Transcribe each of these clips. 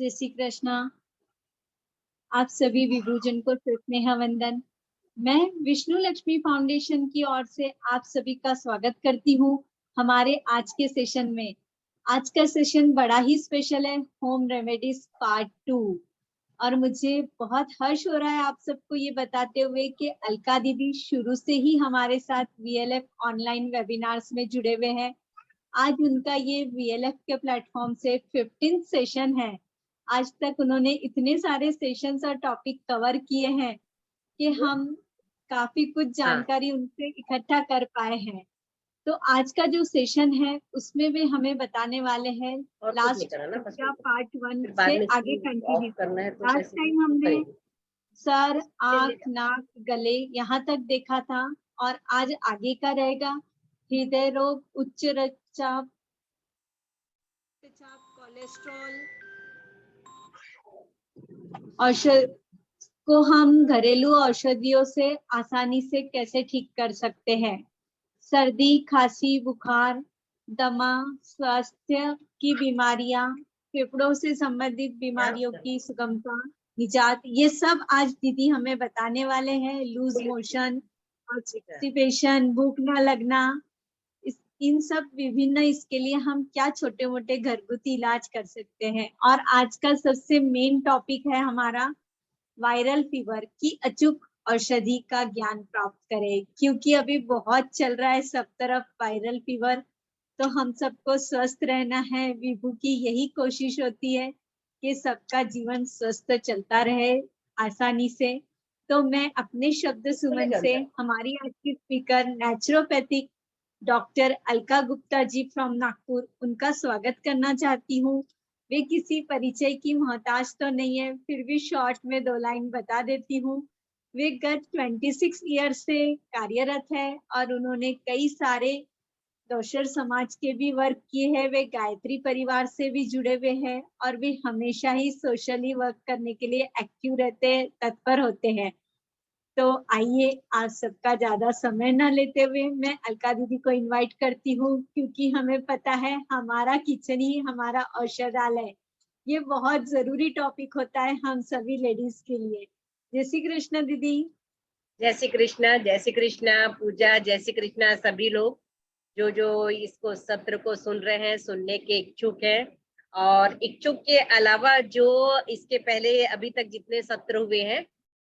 जय श्री कृष्णा। आप सभी विभूजन को स्नेह वंदन। मैं विष्णु लक्ष्मी फाउंडेशन की ओर से आप सभी का स्वागत करती हूँ हमारे आज के सेशन में। आज का सेशन बड़ा ही स्पेशल है, होम रेमेडीज पार्ट 2। और मुझे बहुत हर्ष हो रहा है आप सबको ये बताते हुए कि अलका दीदी शुरू से ही हमारे साथ वीएलएफ ऑनलाइन वेबिनार्स में जुड़े हुए हैं। आज उनका ये वीएलएफ के प्लेटफॉर्म से 15th सेशन है। आज तक उन्होंने इतने सारे सेशंस और टॉपिक कवर किए हैं कि हम काफी कुछ जानकारी उनसे इकट्ठा कर पाए हैं। तो आज का जो सेशन है उसमें भी हमें बताने वाले हैं लास्ट पार्ट 1 से आगे कंटिन्यू। लास्ट टाइम हमने सर, आंख, नाक, गले यहाँ तक देखा था और आज आगे का रहेगा हृदय रोग, उच्च रक्तचाप, कोलेस्ट्रॉल, औषध को हम घरेलू औषधियों से आसानी से कैसे ठीक कर सकते हैं। सर्दी, खांसी, बुखार, दमा, स्वास्थ्य की बीमारियां, फेफड़ों से संबंधित बीमारियों की सुगमता, निजात, ये सब आज दीदी हमें बताने वाले हैं। लूज मोशन, कॉन्स्टिपेशन, भूख न लगना, इन सब विभिन्न इसके लिए हम क्या छोटे मोटे घरगुती इलाज कर सकते हैं। और आज का सबसे मेन टॉपिक है हमारा वायरल फीवर की अचूक औषधि का ज्ञान प्राप्त करें, क्योंकि अभी बहुत चल रहा है सब तरफ वायरल फीवर। तो हम सबको स्वस्थ रहना है। विभू की यही कोशिश होती है कि सबका जीवन स्वस्थ चलता रहे आसानी से। तो मैं अपने शब्द सुमन से हमारी आज की speaker naturopathic doctor Alka Gupta ji from Nagpur, उनका स्वागत करना चाहती हूँ। वे किसी परिचय की मोहताज तो नहीं है, फिर भी शॉर्ट में 2 लाइन बता देती हूँ। वे गत 26 ईयर से कार्यरत है और उन्होंने कई सारे दोषर समाज के भी वर्क किए हैं। वे गायत्री परिवार से भी जुड़े हुए हैं और वे हमेशा ही सोशली वर्क करने के लिए एक्टिव रहते हैं, तत्पर होते हैं। तो आइए, आज सबका ज्यादा समय न लेते हुए मैं अलका दीदी को इनवाइट करती हूँ, क्योंकि हमें पता है हमारा किचन ही हमारा औषधालय। ये बहुत जरूरी टॉपिक होता है हम सभी लेडीज के लिए। जय श्री कृष्ण दीदी। जय श्री कृष्ण, जय श्री कृष्ण पूजा, जय श्री कृष्ण सभी लोग जो इसको सत्र को सुन रहे हैं, सुनने के इच्छुक हैं। और इच्छुक के अलावा जो इसके पहले अभी तक जितने सत्र हुए हैं,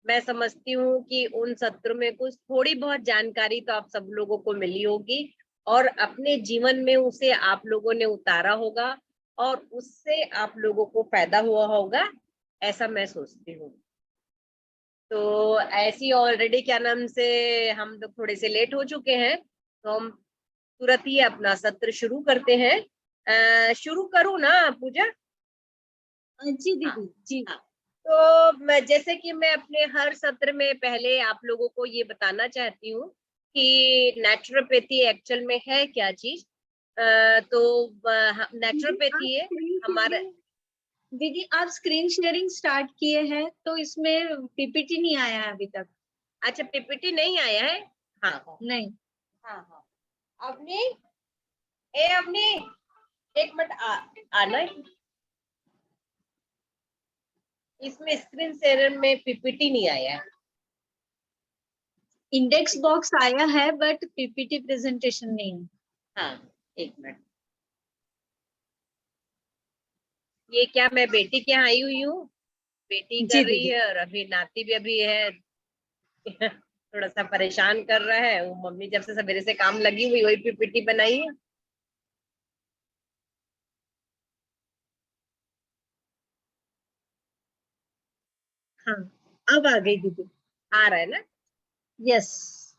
मैं समझती हूँ कि उन सत्रों में कुछ थोड़ी बहुत जानकारी तो आप सब लोगों को मिली होगी और अपने जीवन में उसे आप लोगों ने उतारा होगा और उससे आप लोगों को फायदा हुआ होगा, ऐसा मैं सोचती हूँ। तो ऐसी ऑलरेडी क्या नाम से हम लोग थोड़े से लेट हो चुके हैं, तो हम तुरंत ही अपना सत्र शुरू करते हैं। शुरू करूँ ना पूजा? जी दीदी। जी हाँ। तो जैसे कि मैं अपने हर सत्र में पहले आप लोगों को ये बताना चाहती हूँ कि नेचुरोपैथी एक्चुअल में है क्या चीज। तो नेचुरोपैथी है हमारा। दीदी आप स्क्रीन शेयरिंग स्टार्ट किए हैं तो इसमें पीपीटी नहीं आया है अभी तक। अच्छा, पीपीटी नहीं आया है? हाँ नहीं। हाँ। अवनी, अवनी, एक मिनट आना है। इसमें स्क्रीन शेयर में पीपीटी नहीं आया है। इंडेक्स बॉक्स आया है बट पीपीटी प्रेजेंटेशन नहीं है। हाँ, एक मिनट। ये क्या, मैं बेटी के यहाँ आई हुई हूँ, बेटी कर रही है और अभी नाती भी अभी है थोड़ा सा परेशान कर रहा है। वो मम्मी जब से सवेरे से काम लगी हुई वही पीपीटी बनाई है। हाँ, अब आ गई दीदी। आ रहा है ना? यस।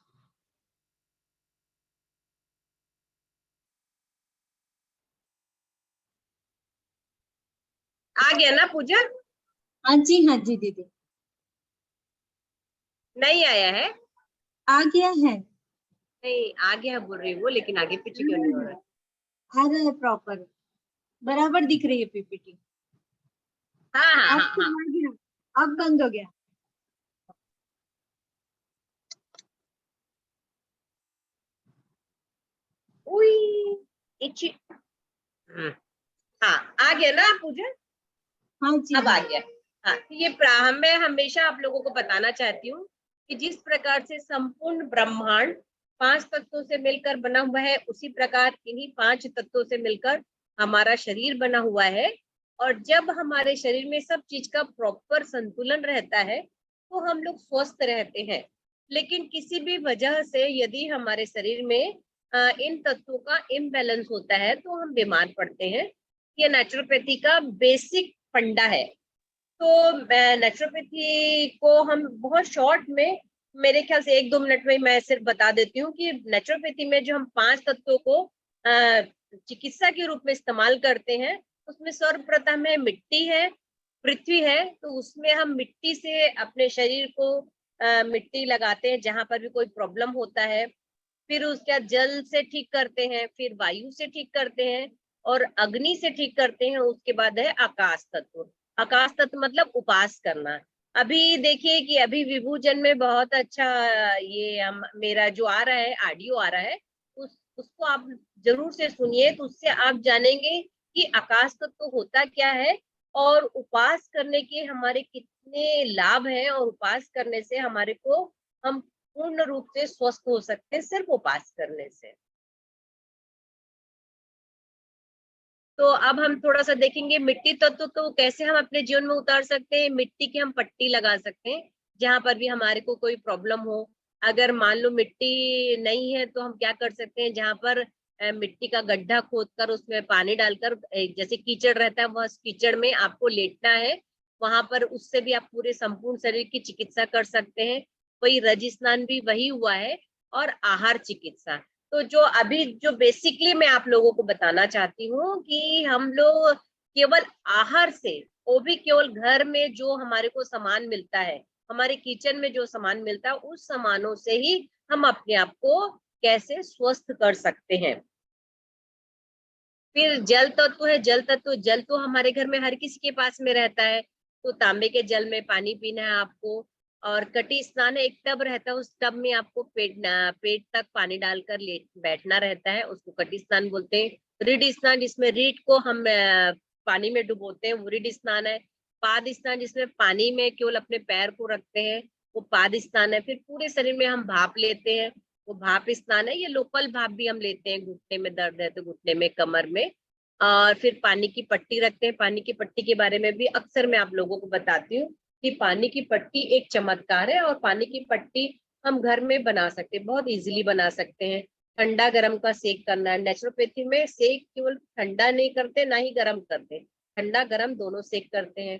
आ गया ना पूजा? हाँ जी दीदी। नहीं आया है? आ गया है। नहीं, आ गया बोल रही वो, लेकिन आगे पीछे क्यों नहीं हो रहा है? आ रहा है प्रॉपर, बराबर दिख रही है पीपीटी। हाँ। आ गया, अब बंद हो गया। हाँ, आ गया ना पूजा? हाँ जी अब आ गया। हाँ, तो ये मैं हमेशा आप लोगों को बताना चाहती हूँ कि जिस प्रकार से संपूर्ण ब्रह्मांड 5 तत्वों से मिलकर बना हुआ है, उसी प्रकार इन्हीं 5 तत्वों से मिलकर हमारा शरीर बना हुआ है। और जब हमारे शरीर में सब चीज का प्रॉपर संतुलन रहता है, तो हम लोग स्वस्थ रहते हैं। लेकिन किसी भी वजह से यदि हमारे शरीर में इन तत्वों का इम्बैलेंस होता है, तो हम बीमार पड़ते हैं। ये नेचुरोपैथी का बेसिक फंडा है। तो नेचुरोपैथी को हम बहुत शॉर्ट में, मेरे ख्याल से 1-2 मिनट में मैं सिर्फ बता देती हूँ कि नेचुरोपैथी में जो हम 5 तत्वों को चिकित्सा के रूप में इस्तेमाल करते हैं, उसमें सर्वप्रथम है मिट्टी है, पृथ्वी है। तो उसमें हम मिट्टी से अपने शरीर को मिट्टी लगाते हैं जहां पर भी कोई प्रॉब्लम होता है। फिर उसके बाद जल से ठीक करते हैं, फिर वायु से ठीक करते हैं और अग्नि से ठीक करते हैं। उसके बाद है आकाश तत्व। आकाश तत्व मतलब उपास करना। अभी देखिए कि अभी विभूजन में बहुत अच्छा ये हम मेरा जो आ रहा है, ऑडियो आ रहा है, उसको आप जरूर से सुनिए, तो उससे आप जानेंगे कि आकाश तत्व होता क्या है और उपास करने के हमारे कितने लाभ हैं, और उपास करने से हमारे को हम पूर्ण रूप से स्वस्थ हो सकते हैं सिर्फ उपास करने से। तो अब हम थोड़ा सा देखेंगे मिट्टी तत्व को कैसे हम अपने जीवन में उतार सकते हैं। मिट्टी की हम पट्टी लगा सकते हैं जहां पर भी हमारे को कोई प्रॉब्लम हो। अगर मान लो मिट्टी नहीं है, तो हम क्या कर सकते हैं, जहां पर मिट्टी का गड्ढा खोदकर उसमें पानी डालकर जैसे कीचड़ रहता है, वह कीचड़ में आपको लेटना है। वहां पर उससे भी आप पूरे संपूर्ण शरीर की चिकित्सा कर सकते हैं। वही रज स्नान भी वही हुआ है, और आहार चिकित्सा। तो जो अभी जो बेसिकली मैं आप लोगों को बताना चाहती हूँ कि हम लोग केवल आहार से, वो भी केवल घर में जो हमारे को सामान मिलता है, हमारे किचन में जो सामान मिलता है, उस सामानों से ही हम अपने आप को कैसे स्वस्थ कर सकते हैं। फिर जल तत्व है। जल तो हमारे घर में हर किसी के पास में रहता है। तो तांबे के जल में पानी पीना है आपको। और कटी स्नान है, एक टब रहता है, उस टब में आपको पेट तक पानी डालकर बैठना रहता है, उसको कटी स्नान बोलते हैं। रीड स्नान, जिसमें रीड को हम पानी में डुबोते हैं, वो रीड स्नान है। पाद स्नान, जिसमें पानी में केवल अपने पैर को रखते हैं, वो पाद स्नान है। फिर पूरे शरीर में हम भाप लेते हैं, वो भाप स्नान है। ये लोकल भाप भी हम लेते हैं, घुटने में दर्द है तो घुटने में, कमर में। और फिर पानी की पट्टी रखते हैं। पानी की पट्टी के बारे में भी अक्सर मैं आप लोगों को बताती हूँ कि पानी की पट्टी एक चमत्कार है, और पानी की पट्टी हम घर में बना सकते हैं, बहुत इजीली बना सकते हैं। ठंडा गर्म का सेक करना है। नेचुरोपैथी में सेक केवल ठंडा नहीं करते, ना ही गर्म करते, ठंडा गर्म दोनों सेक करते हैं।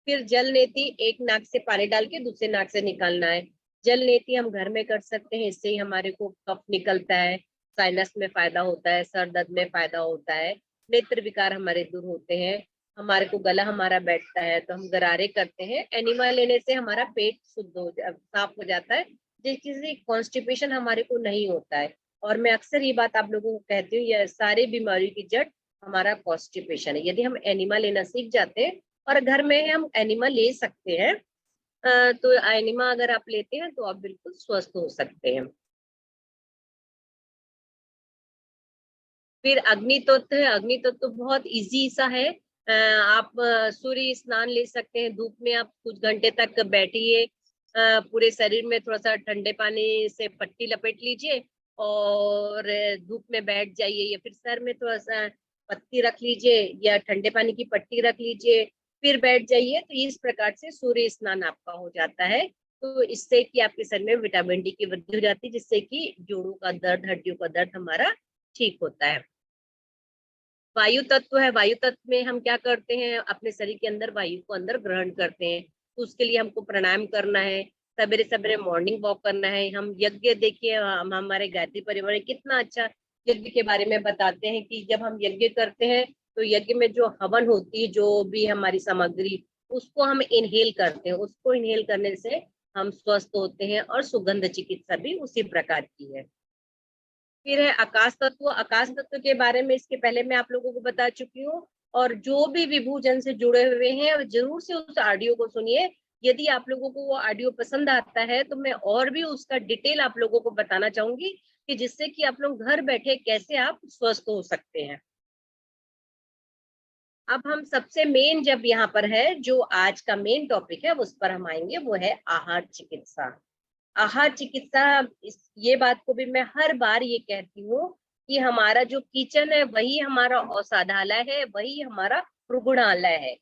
फिर जल नेति, एक नाक से पानी डाल के दूसरे नाक से निकालना है। जल नेति हम घर में कर सकते हैं, इससे ही हमारे को कफ निकलता है, साइनस में फायदा होता है, सर दर्द में फायदा होता है, नेत्र विकार हमारे दूर होते हैं, हमारे को गला हमारा बैठता है तो हम गरारे करते हैं। एनिमा लेने से हमारा पेट साफ हो जाता है, जिससे कॉन्स्टिपेशन हमारे को नहीं होता है। और मैं अक्सर ये बात आप लोगों को कहती हूँ, यह सारी बीमारी की जड़ हमारा कॉन्स्टिपेशन है। यदि हम एनिमा लेना सीख जाते हैं, और घर में हम एनिमा ले सकते हैं, तो एनिमा अगर आप लेते हैं तो आप बिल्कुल स्वस्थ हो सकते हैं। फिर अग्नि तत्व है। अग्नि तत्व तो बहुत इजी सा है। आप सूर्य स्नान ले सकते हैं। धूप में आप कुछ घंटे तक बैठिए, पूरे शरीर में थोड़ा सा ठंडे पानी से पट्टी लपेट लीजिए, और धूप में बैठ जाइए, या फिर सर में थोड़ा सा पत्ती रख लीजिए, या ठंडे पानी की पट्टी रख लीजिए, फिर बैठ जाइए। तो इस प्रकार से सूर्य स्नान आपका हो जाता है। तो इससे कि आपके शरीर में विटामिन डी की वृद्धि हो जाती है, जिससे कि जोड़ों का दर्द, हड्डियों का दर्द हमारा ठीक होता है। वायु तत्व है। वायु तत्व में हम क्या करते हैं, अपने शरीर के अंदर वायु को अंदर ग्रहण करते हैं। तो उसके लिए हमको प्राणायाम करना है, सवेरे सवेरे मॉर्निंग वॉक करना है। हम यज्ञ देखिए, हम हमारे गायत्री परिवार में कितना अच्छा यज्ञ के बारे में बताते हैं कि जब हम यज्ञ करते हैं, तो यज्ञ में जो हवन होती है, जो भी हमारी सामग्री, उसको हम इनहेल करते हैं। उसको इनहेल करने से हम स्वस्थ होते हैं। और सुगंध चिकित्सा भी उसी प्रकार की है। फिर है आकाश तत्व। आकाश तत्व के बारे में इसके पहले मैं आप लोगों को बता चुकी हूँ। और जो भी विभूजन से जुड़े हुए हैं, जरूर से उस ऑडियो को सुनिए। यदि आप लोगों को वो ऑडियो पसंद आता है, तो मैं और भी उसका डिटेल आप लोगों को बताना चाहूंगी, कि जिससे कि आप लोग घर बैठे कैसे आप स्वस्थ हो सकते हैं। अब हम सबसे मेन जब यहाँ पर है, जो आज का मेन टॉपिक है उस पर हम आएंगे, वो है आहार चिकित्सा। आहार चिकित्सा, ये बात को भी मैं हर बार ये कहती हूँ कि हमारा जो किचन है वही हमारा औषधालय है, वही हमारा रुग्णालय है।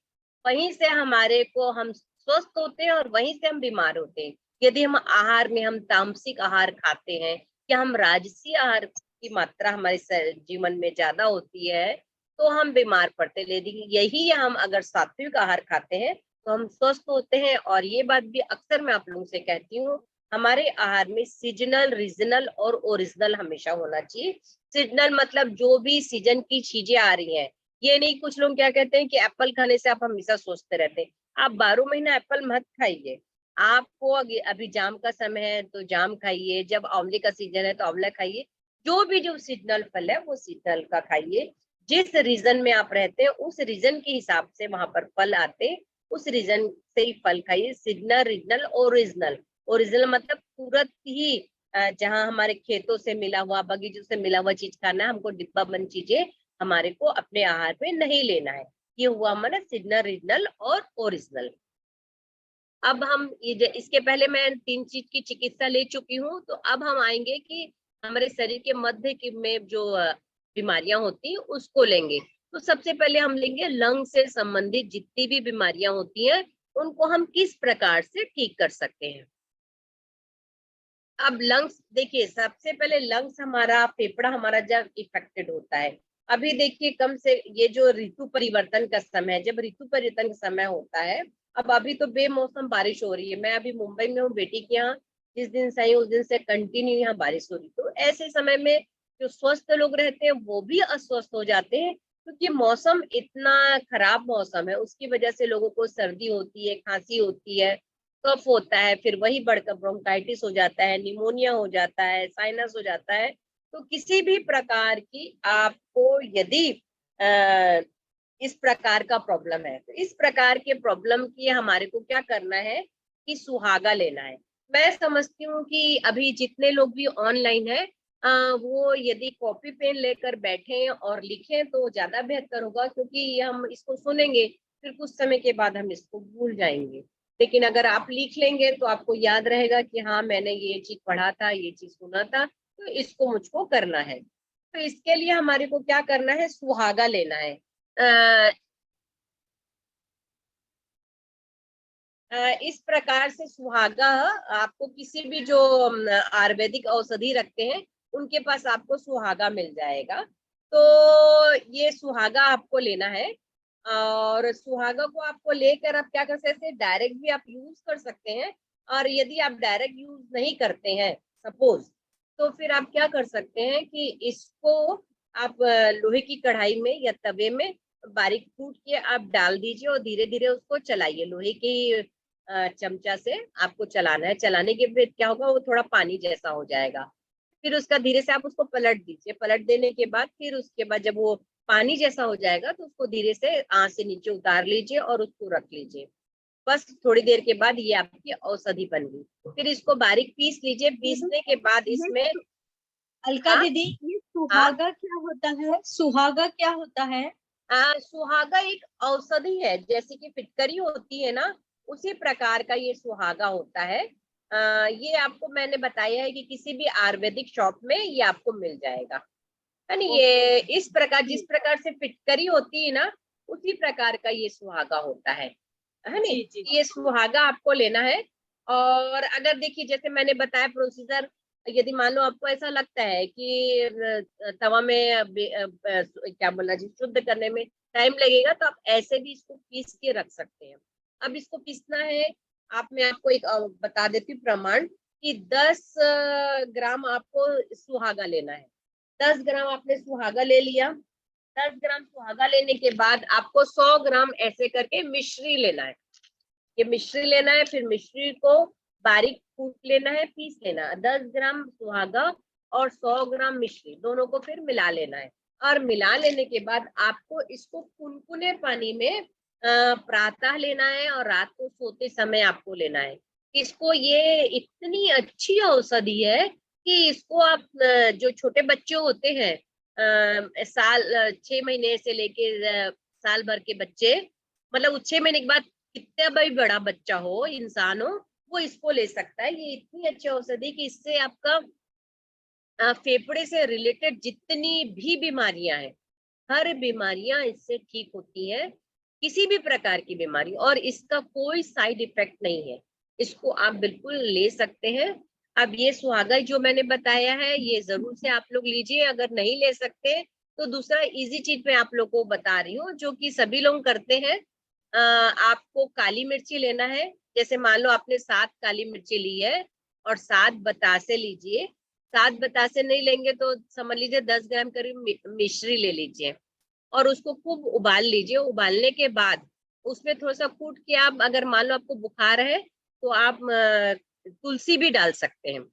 वहीं से हमारे को हम स्वस्थ होते हैं और वहीं से हम बीमार होते हैं। यदि हम आहार में हम तामसिक आहार खाते हैं या हम राजसी आहार की मात्रा हमारे जीवन में ज्यादा होती है तो हम बीमार पड़ते हैं। लेकिन यही हम अगर सात्विक आहार खाते हैं तो हम स्वस्थ होते हैं। और ये बात भी अक्सर मैं आप लोगों से कहती हूँ, हमारे आहार में सीजनल, रीजनल और ओरिजिनल हमेशा होना चाहिए। सीजनल मतलब जो भी सीजन की चीजें आ रही हैं। ये नहीं, कुछ लोग क्या कहते हैं कि एप्पल खाने से आप हमेशा स्वस्थ रहते हैं। आप 12 महीना एप्पल मत खाइए। आपको अभी जाम का समय है तो जाम खाइए, जब आंवले का सीजन है तो आंवला खाइए। जो सीजनल फल है वो सीजनल का खाइए। जिस रीजन में आप रहते हैं उस रीजन के हिसाब से वहां पर फल आते हैं, उस रीजन से ही फल खाइए। Seasonal, regional, original. ओरिजिनल मतलब तुरंत ही जहां हमारे खेतों से मिला हुआ, बगीचों से मिला हुआ चीज खाना है। हमको डिब्बा बंद चीजें हमारे को अपने आहार में नहीं लेना है। ये हुआ हमारा सीजनल, रीजनल और ओरिजिनल। अब हम इसके पहले मैं 3 चीज की चिकित्सा ले चुकी हूँ, तो अब हम आएंगे कि हमारे शरीर के मध्य की में जो बीमारियां होती हैं उसको लेंगे। तो सबसे पहले हम लेंगे लंग से संबंधित जितनी भी बीमारियां होती हैं उनको हम किस प्रकार से ठीक कर सकते हैं। अब लंग्स देखिए, सबसे पहले लंग्स हमारा, फेफड़ा हमारा जब इफेक्टेड होता है, अभी देखिए कम से ये जो ऋतु परिवर्तन का समय है, जब ऋतु परिवर्तन का समय होता है, अब अभी तो बेमौसम बारिश हो रही है। मैं अभी मुंबई में हूँ बेटी के यहाँ, जिस दिन से आई उस दिन से कंटिन्यू यहाँ बारिश हो रही। तो ऐसे समय में जो स्वस्थ लोग रहते हैं वो भी अस्वस्थ हो जाते हैं, क्योंकि मौसम इतना खराब मौसम है। उसकी वजह से लोगों को सर्दी होती है, खांसी होती है, कफ होता है, फिर वही बढ़कर ब्रोंकाइटिस हो जाता है, निमोनिया हो जाता है, साइनस हो जाता है। तो किसी भी प्रकार की आपको यदि इस प्रकार का प्रॉब्लम है, तो इस प्रकार के प्रॉब्लम की हमारे को क्या करना है कि सुहागा लेना है। मैं समझती हूँ कि अभी जितने लोग भी ऑनलाइन है, वो यदि कॉपी पेन लेकर बैठे और लिखें तो ज्यादा बेहतर होगा, क्योंकि हम इसको सुनेंगे फिर कुछ समय के बाद हम इसको भूल जाएंगे। लेकिन अगर आप लिख लेंगे तो आपको याद रहेगा कि हाँ, मैंने ये चीज पढ़ा था, ये चीज सुना था, तो इसको मुझको करना है। तो इसके लिए हमारे को क्या करना है, सुहागा लेना है। इस प्रकार से सुहागा आपको किसी भी जो आयुर्वेदिक औषधि रखते हैं उनके पास आपको सुहागा मिल जाएगा। तो ये सुहागा आपको लेना है, और सुहागा को आपको लेकर आप क्या कर सकते हैं, डायरेक्ट भी आप यूज कर सकते हैं। और यदि आप डायरेक्ट यूज नहीं करते हैं सपोज, तो फिर आप क्या कर सकते हैं कि इसको आप लोहे की कढ़ाई में या तवे में बारीक कूट के आप डाल दीजिए और धीरे धीरे उसको चलाइए। लोहे की चमचा से आपको चलाना है। चलाने के फिर क्या होगा, वो थोड़ा पानी जैसा हो जाएगा। फिर उसका धीरे से आप उसको पलट दीजिए। पलट देने के बाद फिर उसके बाद जब वो पानी जैसा हो जाएगा तो उसको धीरे से आंच से नीचे उतार लीजिए और उसको रख लीजिए। बस थोड़ी देर के बाद ये आपकी औषधि बन गई। फिर इसको बारीक पीस लीजिए। पीसने के बाद इसमें अलका दीदी, ये सुहागा क्या होता है? सुहागा क्या होता है? सुहागा एक औषधि है, जैसे कि फिटकरी होती है ना, उसी प्रकार का ये सुहागा होता है। ये आपको मैंने बताया है कि किसी भी आयुर्वेदिक शॉप में ये आपको मिल जाएगा। है नी, ये इस प्रकार, जिस प्रकार से फिटकरी होती है ना, उसी प्रकार का ये सुहागा होता है नी। ये सुहागा आपको लेना है। और अगर देखिए, जैसे मैंने बताया प्रोसीजर, यदि मान लो आपको ऐसा लगता है कि तवा में क्या बोलना जी, शुद्ध करने में टाइम लगेगा, तो आप ऐसे भी इसको पीस के रख सकते हैं। अब इसको पीसना है, मैं आपको एक बता देती हूँ प्रमाण, कि 10 ग्राम आपको सुहागा लेना है। 10 ग्राम आपने सुहागा ले लिया। 10 ग्राम सुहागा लेने के बाद आपको 100 ग्राम ऐसे करके मिश्री लेना है। ये मिश्री लेना है, फिर मिश्री को बारीक कूट लेना है, पीस लेना है। 10 ग्राम सुहागा और 100 ग्राम मिश्री दोनों को फिर मिला लेना है। और मिला लेने के बाद आपको इसको कुनकुने पानी में प्रातः लेना है और रात को सोते समय आपको लेना है। इसको, ये इतनी अच्छी औषधि है कि इसको आप जो छोटे बच्चे होते हैं, साल 6 महीने से लेके साल भर के बच्चे, मतलब 6 महीने के बाद कितना भी बड़ा बच्चा हो, इंसान हो, वो इसको ले सकता है। ये इतनी अच्छी औषधि कि इससे आपका फेफड़े से रिलेटेड जितनी भी बीमारियां हैं, हर बीमारियां इससे ठीक होती है, किसी भी प्रकार की बीमारी, और इसका कोई साइड इफेक्ट नहीं है। इसको आप बिल्कुल ले सकते हैं। अब ये सुहागा जो मैंने बताया है, ये जरूर से आप लोग लीजिए। अगर नहीं ले सकते तो दूसरा इजी चीज मैं आप लोग को बता रही हूँ, जो कि सभी लोग करते हैं। आपको काली मिर्ची लेना है। जैसे मान लो आपने 7 काली मिर्ची ली है और 7 बतासे लीजिए। 7 बतासे नहीं लेंगे तो समझ लीजिए 10 ग्राम करीब मिश्री ले लीजिए और उसको खूब उबाल लीजिए। उबालने के बाद उसमें थोड़ा सा कूट के आप, अगर मान लो आपको बुखार है तो आप तुलसी भी डाल सकते हैं।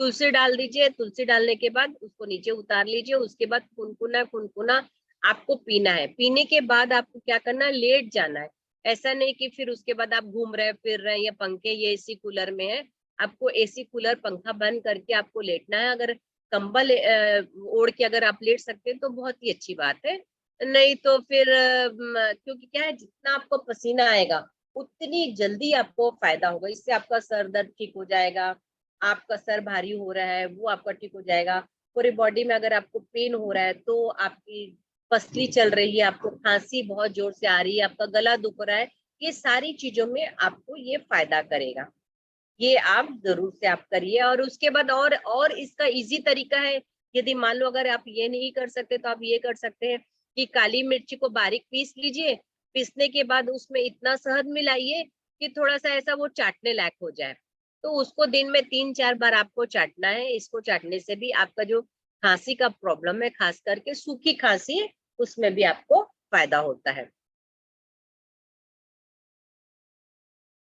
तुलसी डाल दीजिए। तुलसी डालने के बाद उसको नीचे उतार लीजिए। उसके बाद कुनकुना कुनकुना आपको पीना है। पीने के बाद आपको क्या करना है, लेट जाना है। ऐसा नहीं कि फिर उसके बाद आप घूम रहे फिर रहे, या पंखे ये एसी कूलर में है, आपको एसी कूलर पंखा बंद करके आपको लेटना है। अगर कंबल ओढ़ के अगर आप लेट सकते हैं तो बहुत ही अच्छी बात है। नहीं तो फिर क्योंकि क्या है, जितना आपको पसीना आएगा उतनी जल्दी आपको फायदा होगा। इससे आपका सर दर्द ठीक हो जाएगा, आपका सर भारी हो रहा है वो आपका ठीक हो जाएगा। पूरी बॉडी में अगर आपको पेन हो रहा है तो आपकी पसली चल रही है, आपको खांसी बहुत जोर से आ रही है, आपका गला दुख रहा है, ये सारी चीजों में आपको ये फायदा करेगा। ये आप जरूर से आप करिए। और उसके बाद और इसका इजी तरीका है। यदि मान लो अगर आप ये नहीं कर सकते तो आप ये कर सकते हैं कि काली मिर्ची को बारीक पीस लीजिए। पीसने के बाद उसमें इतना शहद मिलाइए कि थोड़ा सा ऐसा वो चाटने लायक हो जाए। तो उसको दिन में 3-4 बार आपको चाटना है। इसको चाटने से भी आपका जो खांसी का प्रॉब्लम है, खास करके सूखी खांसी, उसमें भी आपको फायदा होता है।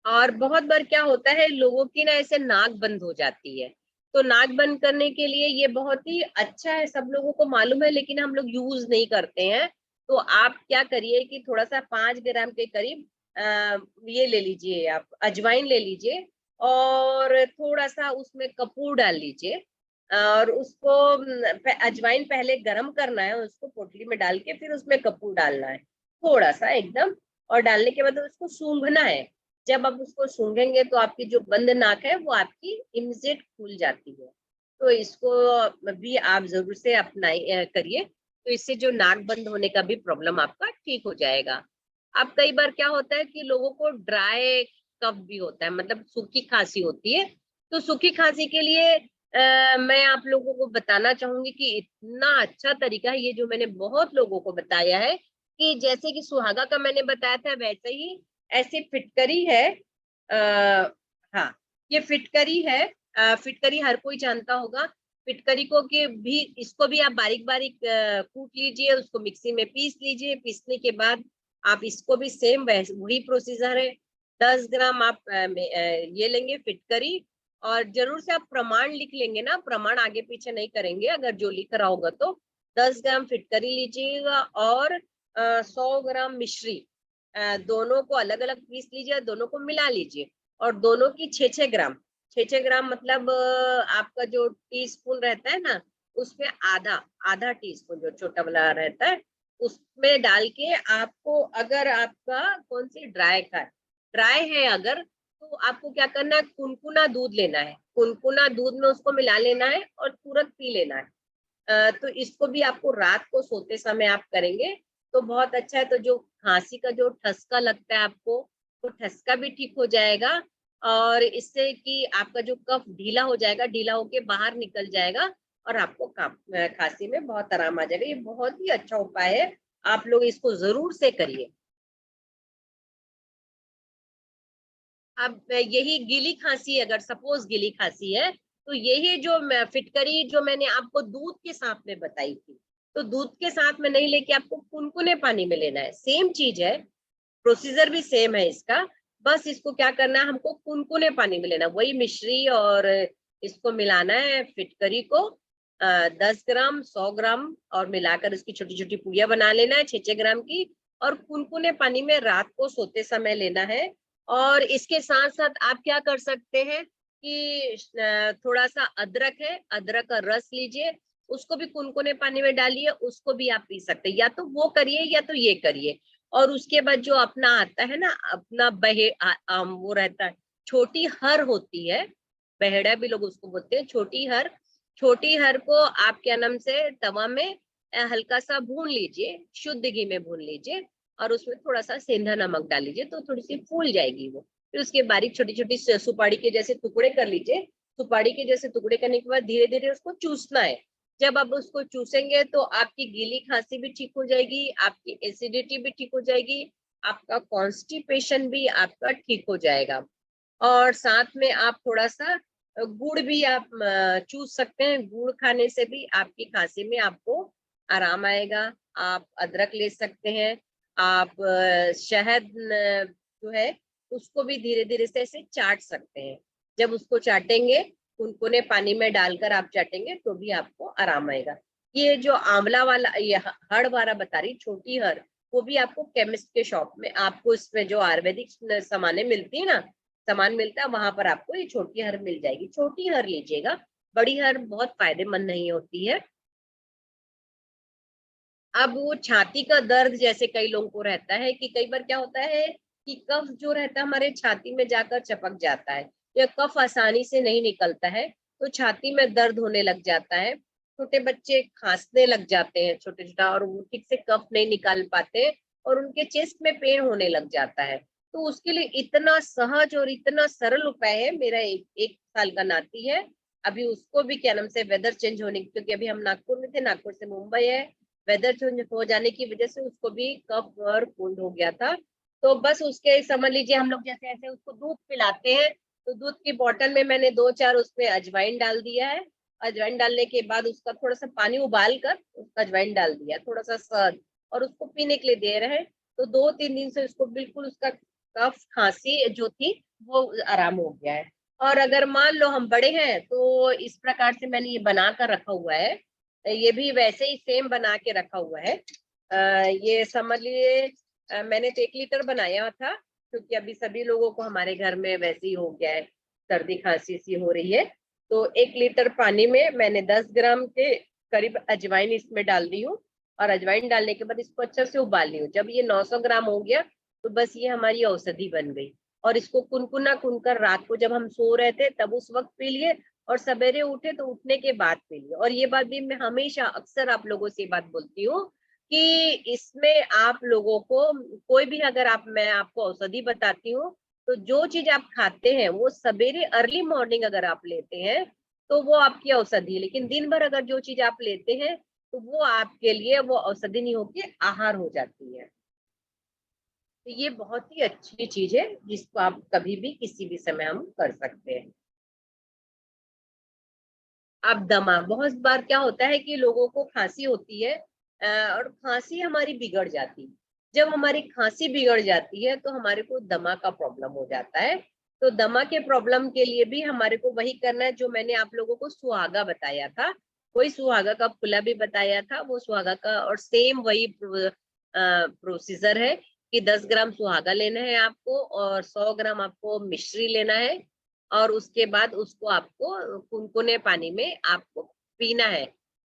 और बहुत बार क्या होता है, लोगों की ना ऐसे नाक बंद हो जाती है। तो नाक बंद करने के लिए ये बहुत ही अच्छा है, सब लोगों को मालूम है, लेकिन हम लोग यूज नहीं करते हैं। तो आप क्या करिए कि थोड़ा सा 5 ग्राम के करीब ये ले लीजिए, आप अजवाइन ले लीजिए और थोड़ा सा उसमें कपूर डाल लीजिए। और उसको अजवाइन पहले गरम करना है, उसको पोटली में डाल के फिर उसमें कपूर डालना है थोड़ा सा एकदम। और डालने के बाद उसको सूंघना है। जब आप उसको सूंघेंगे तो आपकी जो बंद नाक है वो आपकी इमिजिएट खुल जाती है। तो इसको भी आप जरूर से अपनाइए, करिए। तो इससे जो नाक बंद होने का भी प्रॉब्लम आपका ठीक हो जाएगा। अब कई बार क्या होता है कि लोगों को ड्राई कफ भी होता है, मतलब सूखी खांसी होती है। तो सूखी खांसी के लिए मैं आप लोगों को बताना चाहूंगी कि इतना अच्छा तरीका है ये, जो मैंने बहुत लोगों को बताया है, कि जैसे कि सुहागा का मैंने बताया था वैसे ही ऐसे फिटकरी है। हाँ, ये फिटकरी है। फिटकरी हर कोई जानता होगा। फिटकरी को के भी, इसको भी आप बारीक बारीक कूट लीजिए, उसको मिक्सी में पीस लीजिए। पीसने के बाद आप इसको भी सेम वही प्रोसीजर है। 10 ग्राम आप ये लेंगे फिटकरी। और जरूर से आप प्रमाण लिख लेंगे ना, प्रमाण आगे पीछे नहीं करेंगे अगर जो लिख रहा होगा तो। 10 ग्राम फिटकरी लीजिएगा और 100 ग्राम मिश्री, दोनों को अलग अलग पीस लीजिए, दोनों को मिला लीजिए। और दोनों की 6-6 ग्राम, 6-6 ग्राम मतलब आपका जो टीस्पून रहता है ना, उसमें आधा आधा टीस्पून जो छोटा वाला रहता है उसमें डाल के आपको, अगर आपका कौन सी ड्राई है अगर, तो आपको क्या करना है, कुनकुना दूध लेना है। कुनकुना दूध में उसको मिला लेना है और तुरंत पी लेना है। तो इसको भी आपको रात को सोते समय आप करेंगे तो बहुत अच्छा है। तो जो खांसी का जो ठसका लगता है आपको, वो ठसका भी ठीक हो जाएगा। और इससे कि आपका जो कफ ढीला हो जाएगा, ढीला होके बाहर निकल जाएगा और आपको खांसी में बहुत आराम आ जाएगा। ये बहुत ही अच्छा उपाय है, आप लोग इसको जरूर से करिए। अब यही गीली खांसी, अगर सपोज गीली खांसी है, तो यही जो फिटकरी जो मैंने आपको दूध के साथ में बताई थी, तो दूध के साथ में नहीं लेके आपको कुनकुने पानी में लेना है। सेम चीज है, प्रोसीजर भी सेम है इसका। बस इसको क्या करना है, हमको कुनकुने पानी में लेना, वही मिश्री और इसको मिलाना है फिटकरी को। 10 ग्राम 100 ग्राम और मिलाकर इसकी छोटी छोटी पुड़िया बना लेना है 6-6 ग्राम की। और कुनकुने पानी में रात को सोते समय लेना है। और इसके साथ साथ आप क्या कर सकते हैं कि थोड़ा सा अदरक है, अदरक का रस लीजिए, उसको भी कुनकुने पानी में डालिए, उसको भी आप पी सकते हैं। या तो वो करिए या तो ये करिए। और उसके बाद जो अपना आता है ना, अपना वो रहता है, छोटी हर होती है, बहेड़ा भी लोग उसको बोलते हैं, छोटी हर को आप क्या नाम से तवा में हल्का सा भून लीजिए, शुद्ध घी में भून लीजिए, और उसमें थोड़ा सा सेंधा नमक डाल लीजिए, तो थोड़ी सी फूल जाएगी वो। फिर उसके बारीक छोटी छोटी सुपारी के जैसे टुकड़े कर लीजिए। सुपारी के जैसे टुकड़े करने के बाद धीरे धीरे उसको चूसना है। जब आप उसको चूसेंगे तो आपकी गीली खांसी भी ठीक हो जाएगी, आपकी एसिडिटी भी ठीक हो जाएगी, आपका कॉन्स्टिपेशन भी आपका ठीक हो जाएगा। और साथ में आप थोड़ा सा गुड़ भी आप चूस सकते हैं। गुड़ खाने से भी आपकी खांसी में आपको आराम आएगा। आप अदरक ले सकते हैं, आप शहद जो है उसको भी धीरे धीरे से ऐसे चाट सकते हैं। जब उसको चाटेंगे, कुनकुने पानी में डालकर आप चाटेंगे तो भी आपको आराम आएगा। ये जो आंवला वाला, ये हड़ वाला बता रही, छोटी हड़, वो भी आपको केमिस्ट के शॉप में, आपको इसमें जो आयुर्वेदिक सामानें मिलती है ना, सामान मिलता है, वहां पर आपको ये छोटी हर मिल जाएगी। छोटी हर लीजिएगा, बड़ी हर बहुत फायदेमंद नहीं होती है। अब वो छाती का दर्द जैसे कई लोगों को रहता है कि कई बार क्या होता है कि कफ जो रहता है हमारे छाती में जाकर चपक जाता है, या कफ आसानी से नहीं निकलता है, तो छाती में दर्द होने लग जाता है। छोटे बच्चे खांसने लग जाते हैं छोटे छोटा, और वो ठीक से कफ नहीं निकाल पाते, और उनके चेस्ट में पेन होने लग जाता है। तो उसके लिए इतना सहज और इतना सरल उपाय है। मेरा एक साल का नाती है, अभी उसको भी क्या नाम से वेदर चेंज होने, क्योंकि अभी हम नागपुर में थे, नागपुर से मुंबई है, वेदर चेंज हो जाने की वजह से उसको भी कफ और कोल्ड हो गया था। तो बस उसके समझ लीजिए हम लोग जैसे ऐसे उसको दूध पिलाते हैं, तो दूध की बोतल में मैंने 2-4 उसमें अजवाइन डाल दिया है। अजवाइन डालने के बाद उसका थोड़ा सा पानी उबाल कर उसका अजवाइन डाल दिया, थोड़ा सा शहद, और उसको पीने के लिए दे रहे हैं। तो 2-3 दिन से उसको बिल्कुल उसका कफ खांसी जो थी वो आराम हो गया है। और अगर मान लो हम बड़े हैं तो इस प्रकार से मैंने ये बना कर रखा हुआ है, ये भी वैसे ही सेम बना के रखा हुआ है। ये समझ लिए मैंने तो 1 लीटर बनाया था, क्योंकि अभी सभी लोगों को हमारे घर में वैसे ही हो गया है, सर्दी खांसी सी हो रही है। तो 1 लीटर पानी में मैंने 10 ग्राम के करीब अजवाइन इसमें डाल दी हूँ, और अजवाइन डालने के बाद इसको अच्छे से उबाल ली हूँ। जब ये 900 ग्राम हो गया तो बस ये हमारी औषधि बन गई। और इसको कुनकुना कुनकर रात को जब हम सो रहे थे तब उस वक्त पी लिए, और सवेरे उठे तो उठने के बाद पी लिए। और ये बात भी मैं हमेशा अक्सर आप लोगों से बात बोलती हूँ कि इसमें आप लोगों को कोई भी, अगर मैं आपको औषधि बताती हूँ, तो जो चीज आप खाते हैं वो सवेरे अर्ली मॉर्निंग अगर आप लेते हैं तो वो आपकी औषधि है। लेकिन दिन भर अगर जो चीज आप लेते हैं तो वो आपके लिए वो औषधि नहीं होती, आहार हो जाती है। तो ये बहुत ही अच्छी चीज है जिसको आप कभी भी किसी भी समय हम कर सकते हैं। अब दमा, बहुत बार क्या होता है कि लोगों को खांसी होती है, और खांसी हमारी बिगड़ जाती है। जब हमारी खांसी बिगड़ जाती है तो हमारे को दमा का प्रॉब्लम हो जाता है। तो दमा के प्रॉब्लम के लिए भी हमारे को वही करना है जो मैंने आप लोगों को सुहागा बताया था, वही सुहागा का फुला भी बताया था, वो सुहागा का, और सेम वही प्रोसीजर है कि 10 ग्राम सुहागा लेना है आपको, और 100 ग्राम आपको मिश्री लेना है, और उसके बाद उसको आपको कुनकुने पानी में आपको पीना है।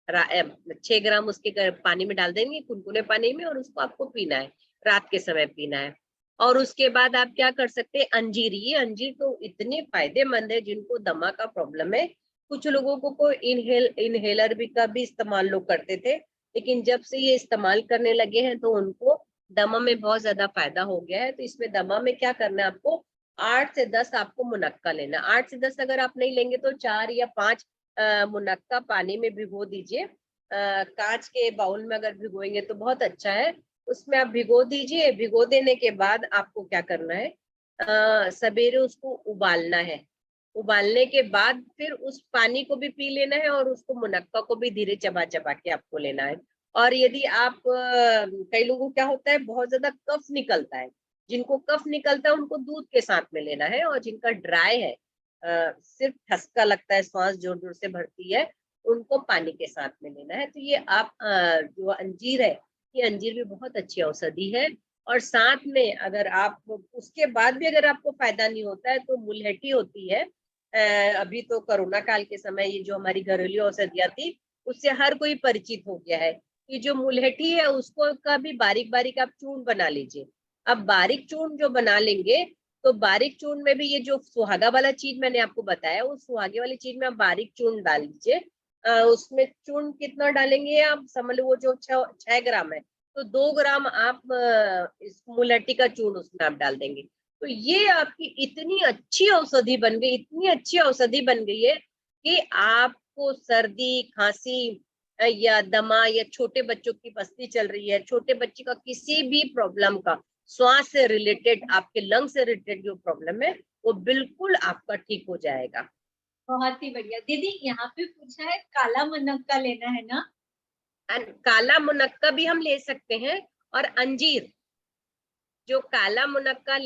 6 ग्राम उसके पानी में डाल देंगे कुनकुने पानी में, और उसको आपको पीना है, रात के समय पीना है। और उसके बाद आप क्या कर सकते हैं, अंजीर, ये अंजीर तो इतने फायदेमंद है जिनको दमा का प्रॉब्लम है। कुछ लोगों को इनहेलर भी इस्तेमाल लोग करते थे, लेकिन जब से ये इस्तेमाल करने लगे हैं तो उनको दमा में बहुत ज्यादा फायदा हो गया है। तो इसमें दमा में क्या करना है आपको, 8 से 10 आपको मुनक्का लेना। 8 से 10 अगर आप नहीं लेंगे तो 4 या 5 मुनक्का पानी में भिगो दीजिए। कांच के बाउल में अगर भिगोएंगे तो बहुत अच्छा है। उसमें आप भिगो दीजिए। भिगो देने के बाद आपको क्या करना है, सवेरे उसको उबालना है। उबालने के बाद फिर उस पानी को भी पी लेना है, और उसको मुनक्का को भी धीरे चबा चबा के आपको लेना है। और यदि आप कई लोगों को क्या होता है, बहुत ज्यादा कफ निकलता है, जिनको कफ निकलता है उनको दूध के साथ में लेना है, और जिनका ड्राई है, सिर्फ ठसका लगता है, सांस जोर जोर से भरती है, उनको पानी के साथ में लेना है। तो ये आप जो अंजीर है, ये अंजीर भी बहुत अच्छी औषधि है। और साथ में अगर आप उसके बाद भी अगर आपको फायदा नहीं होता है तो मुलहटी होती है। अभी तो कोरोना काल के समय ये जो हमारी घरेलू औषधियाँ थी उससे हर कोई परिचित हो गया है कि जो मुलहठी है उसको का भी बारीक बारीक आप चूर्ण बना लीजिए। अब बारीक चूर्ण जो बना लेंगे तो बारीक चूर्ण में भी ये जो सुहागा वाला चीज मैंने आपको बताया, उस सुहागे वाली चीज में आप बारीक चूर्ण डाल लीजिए। उसमें चूर्ण कितना डालेंगे आप समझ लो, वो जो 6 ग्राम है तो 2 ग्राम आप इस मुलहठी का चूर्ण उसमें आप डाल देंगे। तो ये आपकी इतनी अच्छी औषधि बन गई, इतनी अच्छी औषधि बन गई है कि आपको सर्दी खांसी या दमा या छोटे बच्चों की पस्ती चल रही है, छोटे बच्चे का किसी भी प्रॉब्लम का, श्वास से रिलेटेड, आपके लंग से रिलेटेड जो प्रॉब्लम है वो बिल्कुल आपका ठीक हो जाएगा। बहुत ही बढ़िया दीदी। यहाँ पे पूछा है काला मुनक्का लेना है ना? काला मुनक्का भी हम ले सकते हैं, और अंजीर, जो काला मुनक्का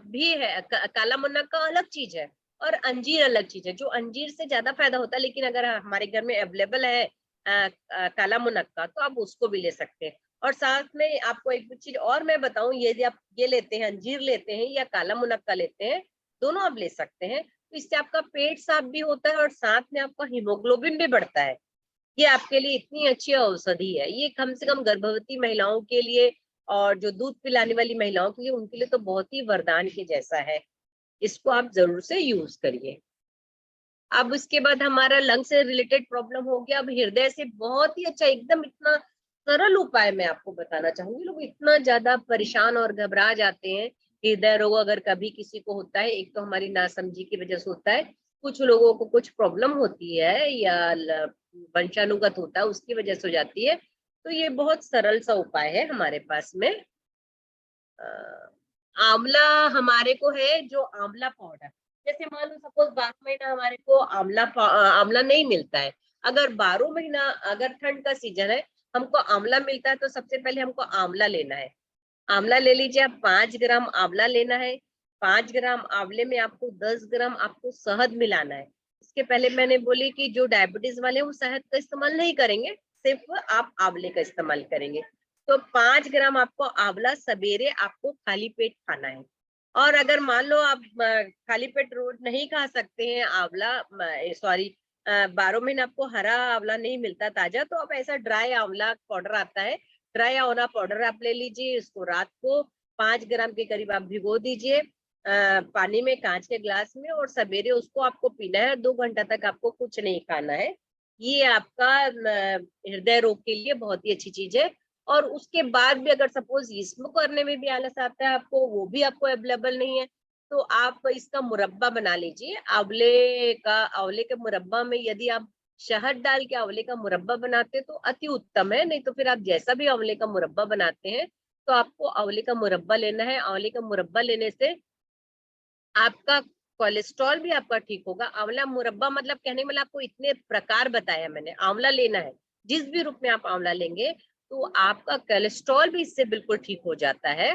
भी है, काला मुनक्का अलग चीज है और अंजीर अलग चीज है। जो अंजीर से ज्यादा फायदा होता है, लेकिन अगर हमारे घर में अवेलेबल है काला मुनक्का तो आप उसको भी ले सकते हैं। और साथ में आपको एक चीज और मैं बताऊं, यदि आप ये लेते हैं, अंजीर लेते हैं या काला मुनक्का लेते हैं, दोनों आप ले सकते हैं, तो इससे आपका पेट साफ भी होता है और साथ में आपका हीमोग्लोबिन भी बढ़ता है। ये आपके लिए इतनी अच्छी औषधि है, ये कम से कम गर्भवती महिलाओं के लिए और जो दूध पिलाने वाली महिलाओं के लिए, उनके लिए तो बहुत ही वरदान के जैसा है। इसको आप जरूर से यूज करिए। अब उसके बाद हमारा लंग से रिलेटेड प्रॉब्लम हो गया। अब हृदय से बहुत ही अच्छा, एकदम इतना सरल उपाय मैं आपको बताना चाहूंगी। लोग इतना ज्यादा परेशान और घबरा जाते हैं। हृदय रोग अगर कभी किसी को होता है, एक तो हमारी नासमझी की वजह से होता है, कुछ लोगों को कुछ प्रॉब्लम होती है या वंशानुगत होता है, उसकी वजह से हो जाती है। तो ये बहुत सरल सा उपाय है हमारे पास में। आंवला हमारे को है, जो आंवला पाउडर, जैसे मान लो सपोज 12 महीना हमारे को आंवला नहीं मिलता है, अगर 12 महीना अगर ठंड का सीजन है हमको आंवला मिलता है, तो सबसे पहले हमको आंवला लेना है। आंवला ले लीजिए आप, 5 ग्राम आंवला लेना है। 5 ग्राम आंवले में आपको 10 ग्राम आपको शहद मिलाना है। इसके पहले मैंने बोली कि जो डायबिटीज वाले हैं वो शहद का इस्तेमाल नहीं करेंगे, सिर्फ आप आंवले का इस्तेमाल करेंगे। तो 5 ग्राम आपको आंवला सवेरे आपको खाली पेट खाना है। और अगर मान लो आप खाली पेट रोज नहीं खा सकते हैं आंवला, सॉरी 12 महीने आपको हरा आंवला नहीं मिलता ताजा, तो आप ऐसा ड्राई आंवला पाउडर आता है, ड्राई आंवला पाउडर आप ले लीजिए। इसको रात को 5 ग्राम के करीब आप भिगो दीजिए पानी में, कांच के ग्लास में, और सवेरे उसको आपको पीना है। 2 घंटा तक आपको कुछ नहीं खाना है। ये आपका हृदय रोग के लिए बहुत ही अच्छी चीज है। और उसके बाद भी अगर सपोज इसमें करने में भी आलस आता है आपको, वो भी आपको अवेलेबल नहीं है, तो आप इसका मुरब्बा बना लीजिए। आंवले के मुरब्बा में यदि आप शहद डाल के आंवले का मुरब्बा बनाते हैं तो अति उत्तम है। नहीं तो फिर आप जैसा भी आंवले का मुरब्बा बनाते हैं, तो आपको आंवले का मुरब्बा लेना है। आंवले का मुरब्बा लेने से आपका कोलेस्ट्रॉल भी आपका ठीक होगा। आंवला मुरब्बा मतलब कहने मतलब आपको इतने प्रकार बताया मैंने, आंवला लेना है, जिस भी रूप में आप आंवला लेंगे तो आपका कोलेस्ट्रॉल भी इससे बिल्कुल ठीक हो जाता है।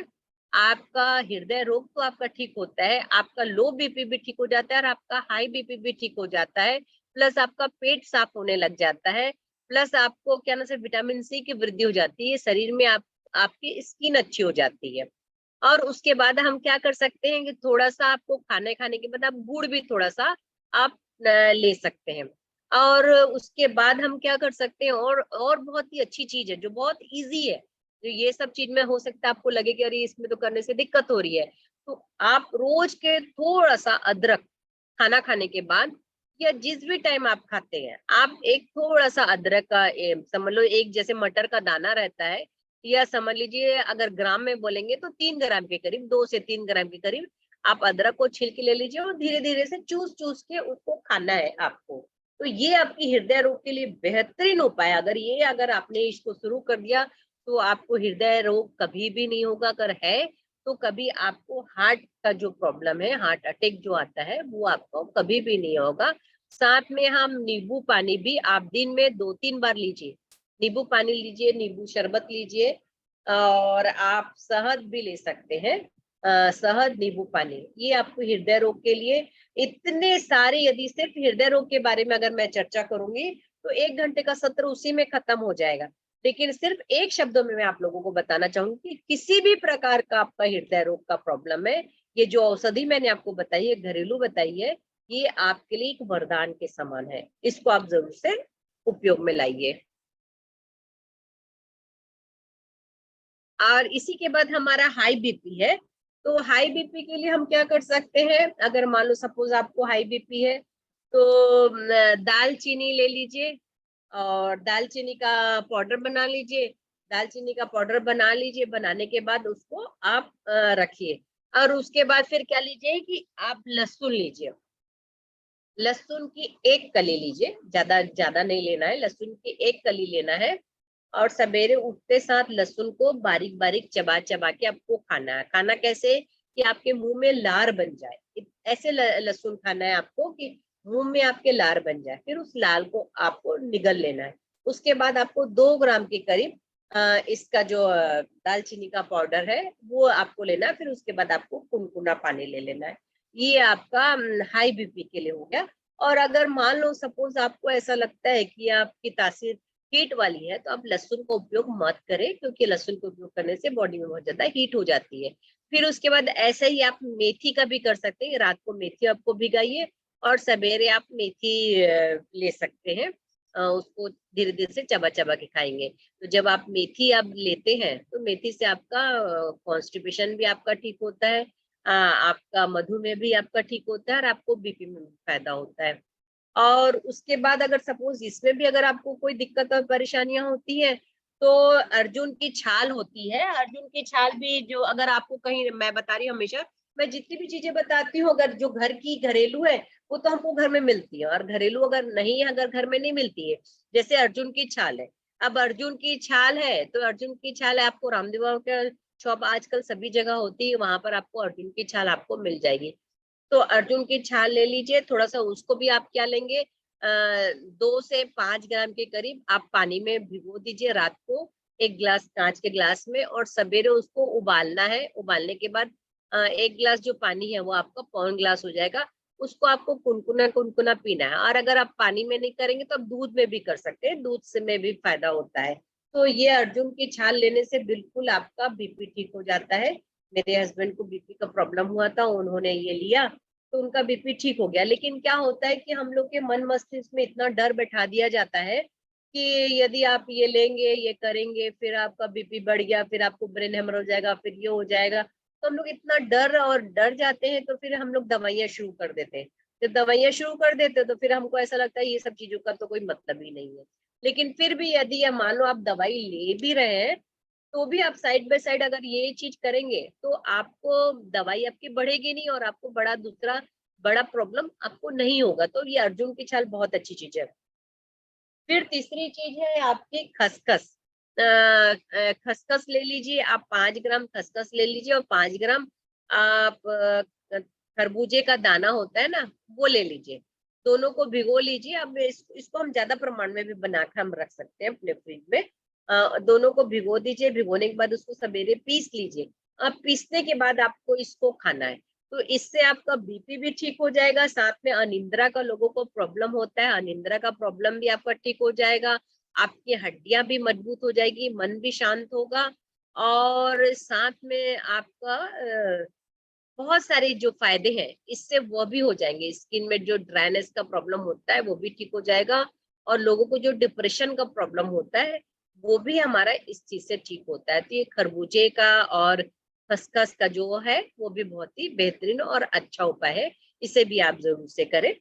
आपका हृदय रोग तो आपका ठीक होता है, आपका लो बीपी भी ठीक हो जाता है, और आपका हाई बीपी भी ठीक हो जाता है। प्लस आपका पेट साफ होने लग जाता है। प्लस आपको क्या ना से विटामिन सी की वृद्धि हो जाती है शरीर में, आपकी स्किन अच्छी हो जाती है। और उसके बाद हम क्या कर सकते हैं कि थोड़ा सा आपको खाने के बाद आप गुड़ भी थोड़ा सा आप ले सकते हैं। और उसके बाद हम क्या कर सकते हैं, और बहुत ही अच्छी चीज है जो बहुत इजी है, जो ये सब चीज में हो सकता है आपको लगे कि अरे इसमें तो करने से दिक्कत हो रही है, तो आप रोज के थोड़ा सा अदरक खाना खाने के बाद या जिस भी टाइम आप खाते हैं, आप एक थोड़ा सा अदरक का समझ लो एक जैसे मटर का दाना रहता है, या समझ लीजिए अगर ग्राम में बोलेंगे तो 3 ग्राम के करीब, 2 से 3 ग्राम के करीब आप अदरक को छील के ले लीजिए और धीरे धीरे से चूस चूस के उसको खाना है आपको। तो ये आपकी हृदय रोग के लिए बेहतरीन उपाय है। अगर आपने इसको शुरू कर दिया तो आपको हृदय रोग कभी भी नहीं होगा। अगर है तो कभी आपको हार्ट का जो प्रॉब्लम है, हार्ट अटैक जो आता है, वो आपको कभी भी नहीं होगा। साथ में हम नींबू पानी भी आप दिन में 2-3 बार लीजिए। नींबू पानी लीजिए, नींबू शरबत लीजिए, और आप शहद भी ले सकते हैं। शहद नींबू पानी, ये आपको हृदय रोग के लिए इतने सारे, यदि सिर्फ हृदय रोग के बारे में अगर मैं चर्चा करूंगी तो 1 घंटे का सत्र उसी में खत्म हो जाएगा। लेकिन सिर्फ एक शब्दों में मैं आप लोगों को बताना चाहूंगी कि किसी भी प्रकार का आपका हृदय रोग का प्रॉब्लम है, ये जो औषधि मैंने आपको बताई है, घरेलू बताई है, ये आपके लिए एक वरदान के समान है। इसको आप जरूर से उपयोग में लाइए। और इसी के बाद हमारा हाई बीपी है। तो हाई बीपी के लिए हम क्या कर सकते हैं, अगर मान लो सपोज आपको हाई बीपी है तो दालचीनी ले लीजिए और दालचीनी का पाउडर बना लीजिए। दालचीनी का पाउडर बना लीजिए, बनाने के बाद उसको आप रखिए। और उसके बाद फिर क्या लीजिए कि आप लहसुन लीजिए। लहसुन की एक कली लीजिए, ज्यादा ज्यादा नहीं लेना है, लहसुन की एक कली लेना है। और सवेरे उठते साथ लहसुन को बारीक बारीक चबा चबा के आपको खाना है। खाना कैसे कि आपके मुंह में लार बन जाए, ऐसे लहसुन खाना है आपको कि मुंह में आपके लार बन जाए। फिर उस लाल को आपको निगल लेना है। उसके बाद आपको 2 ग्राम के करीब इसका जो दालचीनी का पाउडर है वो आपको लेना है। फिर उसके बाद आपको कुनकुना पानी ले लेना है। ये आपका हाई बीपी के लिए हो गया। और अगर मान लो सपोज आपको ऐसा लगता है कि आपकी तासीर हीट वाली है तो आप लहसुन का उपयोग मत करें, क्योंकि लहसुन का उपयोग करने से बॉडी में बहुत ज्यादा हीट हो जाती है। फिर उसके बाद ऐसे ही आप मेथी का भी कर सकते हैं। रात को मेथी आपको भिगाइए और सवेरे आप मेथी ले सकते हैं। उसको धीरे धीरे से चबा चबा के खाएंगे। तो जब आप मेथी आप लेते हैं तो मेथी से आपका कॉन्स्टिपेशन भी आपका ठीक होता है, आपका मधुमेह भी आपका ठीक होता है और आपको बीपी में भी फायदा होता है। और उसके बाद अगर सपोज इसमें भी अगर आपको कोई दिक्कत और परेशानियां होती है तो अर्जुन की छाल होती है। अर्जुन की छाल भी जो अगर आपको कहीं, मैं बता रही हूँ हमेशा, मैं जितनी भी चीजें बताती हूँ अगर जो घर की घरेलू है वो तो हमको घर में मिलती है, और घरेलू अगर नहीं है, अगर घर में नहीं मिलती है, जैसे अर्जुन की छाल है। अब अर्जुन की छाल है तो अर्जुन की छाल है आपको रामदेव बाबा के शॉप आजकल सभी जगह होती है, वहां पर आपको अर्जुन की छाल आपको मिल जाएगी। तो अर्जुन की छाल ले लीजिए, थोड़ा सा उसको भी आप क्या लेंगे, 2 से 5 ग्राम के करीब आप पानी में भिगो दीजिए रात को, एक गिलास कांच के गिलास में, और सवेरे उसको उबालना है। उबालने के बाद 1 गिलास जो पानी है वो आपका 1.25 गिलास हो जाएगा। उसको आपको कुनकुना कुनकुना पीना है। और अगर आप पानी में नहीं करेंगे तो आप दूध में भी कर सकते हैं, दूध से में भी फायदा होता है। तो ये अर्जुन की छाल लेने से बिल्कुल आपका बीपी ठीक हो जाता है। मेरे हस्बैंड को बीपी का प्रॉब्लम हुआ था, उन्होंने ये लिया तो उनका बीपी ठीक हो गया। लेकिन क्या होता है कि हम लोग के मन मस्तिष्क में इतना डर बैठा दिया जाता है कि यदि आप ये लेंगे, ये करेंगे, फिर आपका बीपी बढ़ गया, फिर आपको ब्रेन हैमर हो जाएगा, फिर ये हो जाएगा। तो हम लोग इतना डर जाते हैं तो फिर हम लोग दवाइयां शुरू कर देते हैं। जब दवाइयां शुरू कर देते हैं तो फिर हमको ऐसा लगता है ये सब चीजों का तो कोई मतलब ही नहीं है। लेकिन फिर भी यदि या मान लो आप दवाई ले भी रहे हैं तो भी आप साइड बाय साइड अगर ये चीज करेंगे तो आपको दवाई आपकी बढ़ेगी नहीं और आपको बड़ा दूसरा बड़ा प्रॉब्लम आपको नहीं होगा। तो ये अर्जुन की छाल बहुत अच्छी चीज है। फिर तीसरी चीज है आपकी खसखस। खसखस ले लीजिए आप, 5 ग्राम खसखस ले लीजिए, और 5 ग्राम आप खरबूजे का दाना होता है ना वो ले लीजिए। दोनों को भिगो लीजिए। अब इसको हम ज्यादा प्रमाण में भी बनाकर हम रख सकते हैं अपने फ्रिज में। दोनों को भिगो दीजिए, भिगोने के बाद उसको सवेरे पीस लीजिए। अब पीसने के बाद आपको इसको खाना है। तो इससे आपका बीपी भी ठीक हो जाएगा, साथ में अनिद्रा का लोगों को प्रॉब्लम होता है, अनिद्रा का प्रॉब्लम भी आपका ठीक हो जाएगा। आपकी हड्डियां भी मजबूत हो जाएगी, मन भी शांत होगा, और साथ में आपका बहुत सारे जो फायदे हैं इससे वो भी हो जाएंगे। स्किन में जो ड्राइनेस का प्रॉब्लम होता है वो भी ठीक हो जाएगा, और लोगों को जो डिप्रेशन का प्रॉब्लम होता है वो भी हमारा इस चीज से ठीक होता है। तो ये खरबूजे का और खसखस का जो है वो भी बहुत ही बेहतरीन और अच्छा उपाय है, इसे भी आप जरूर से करें।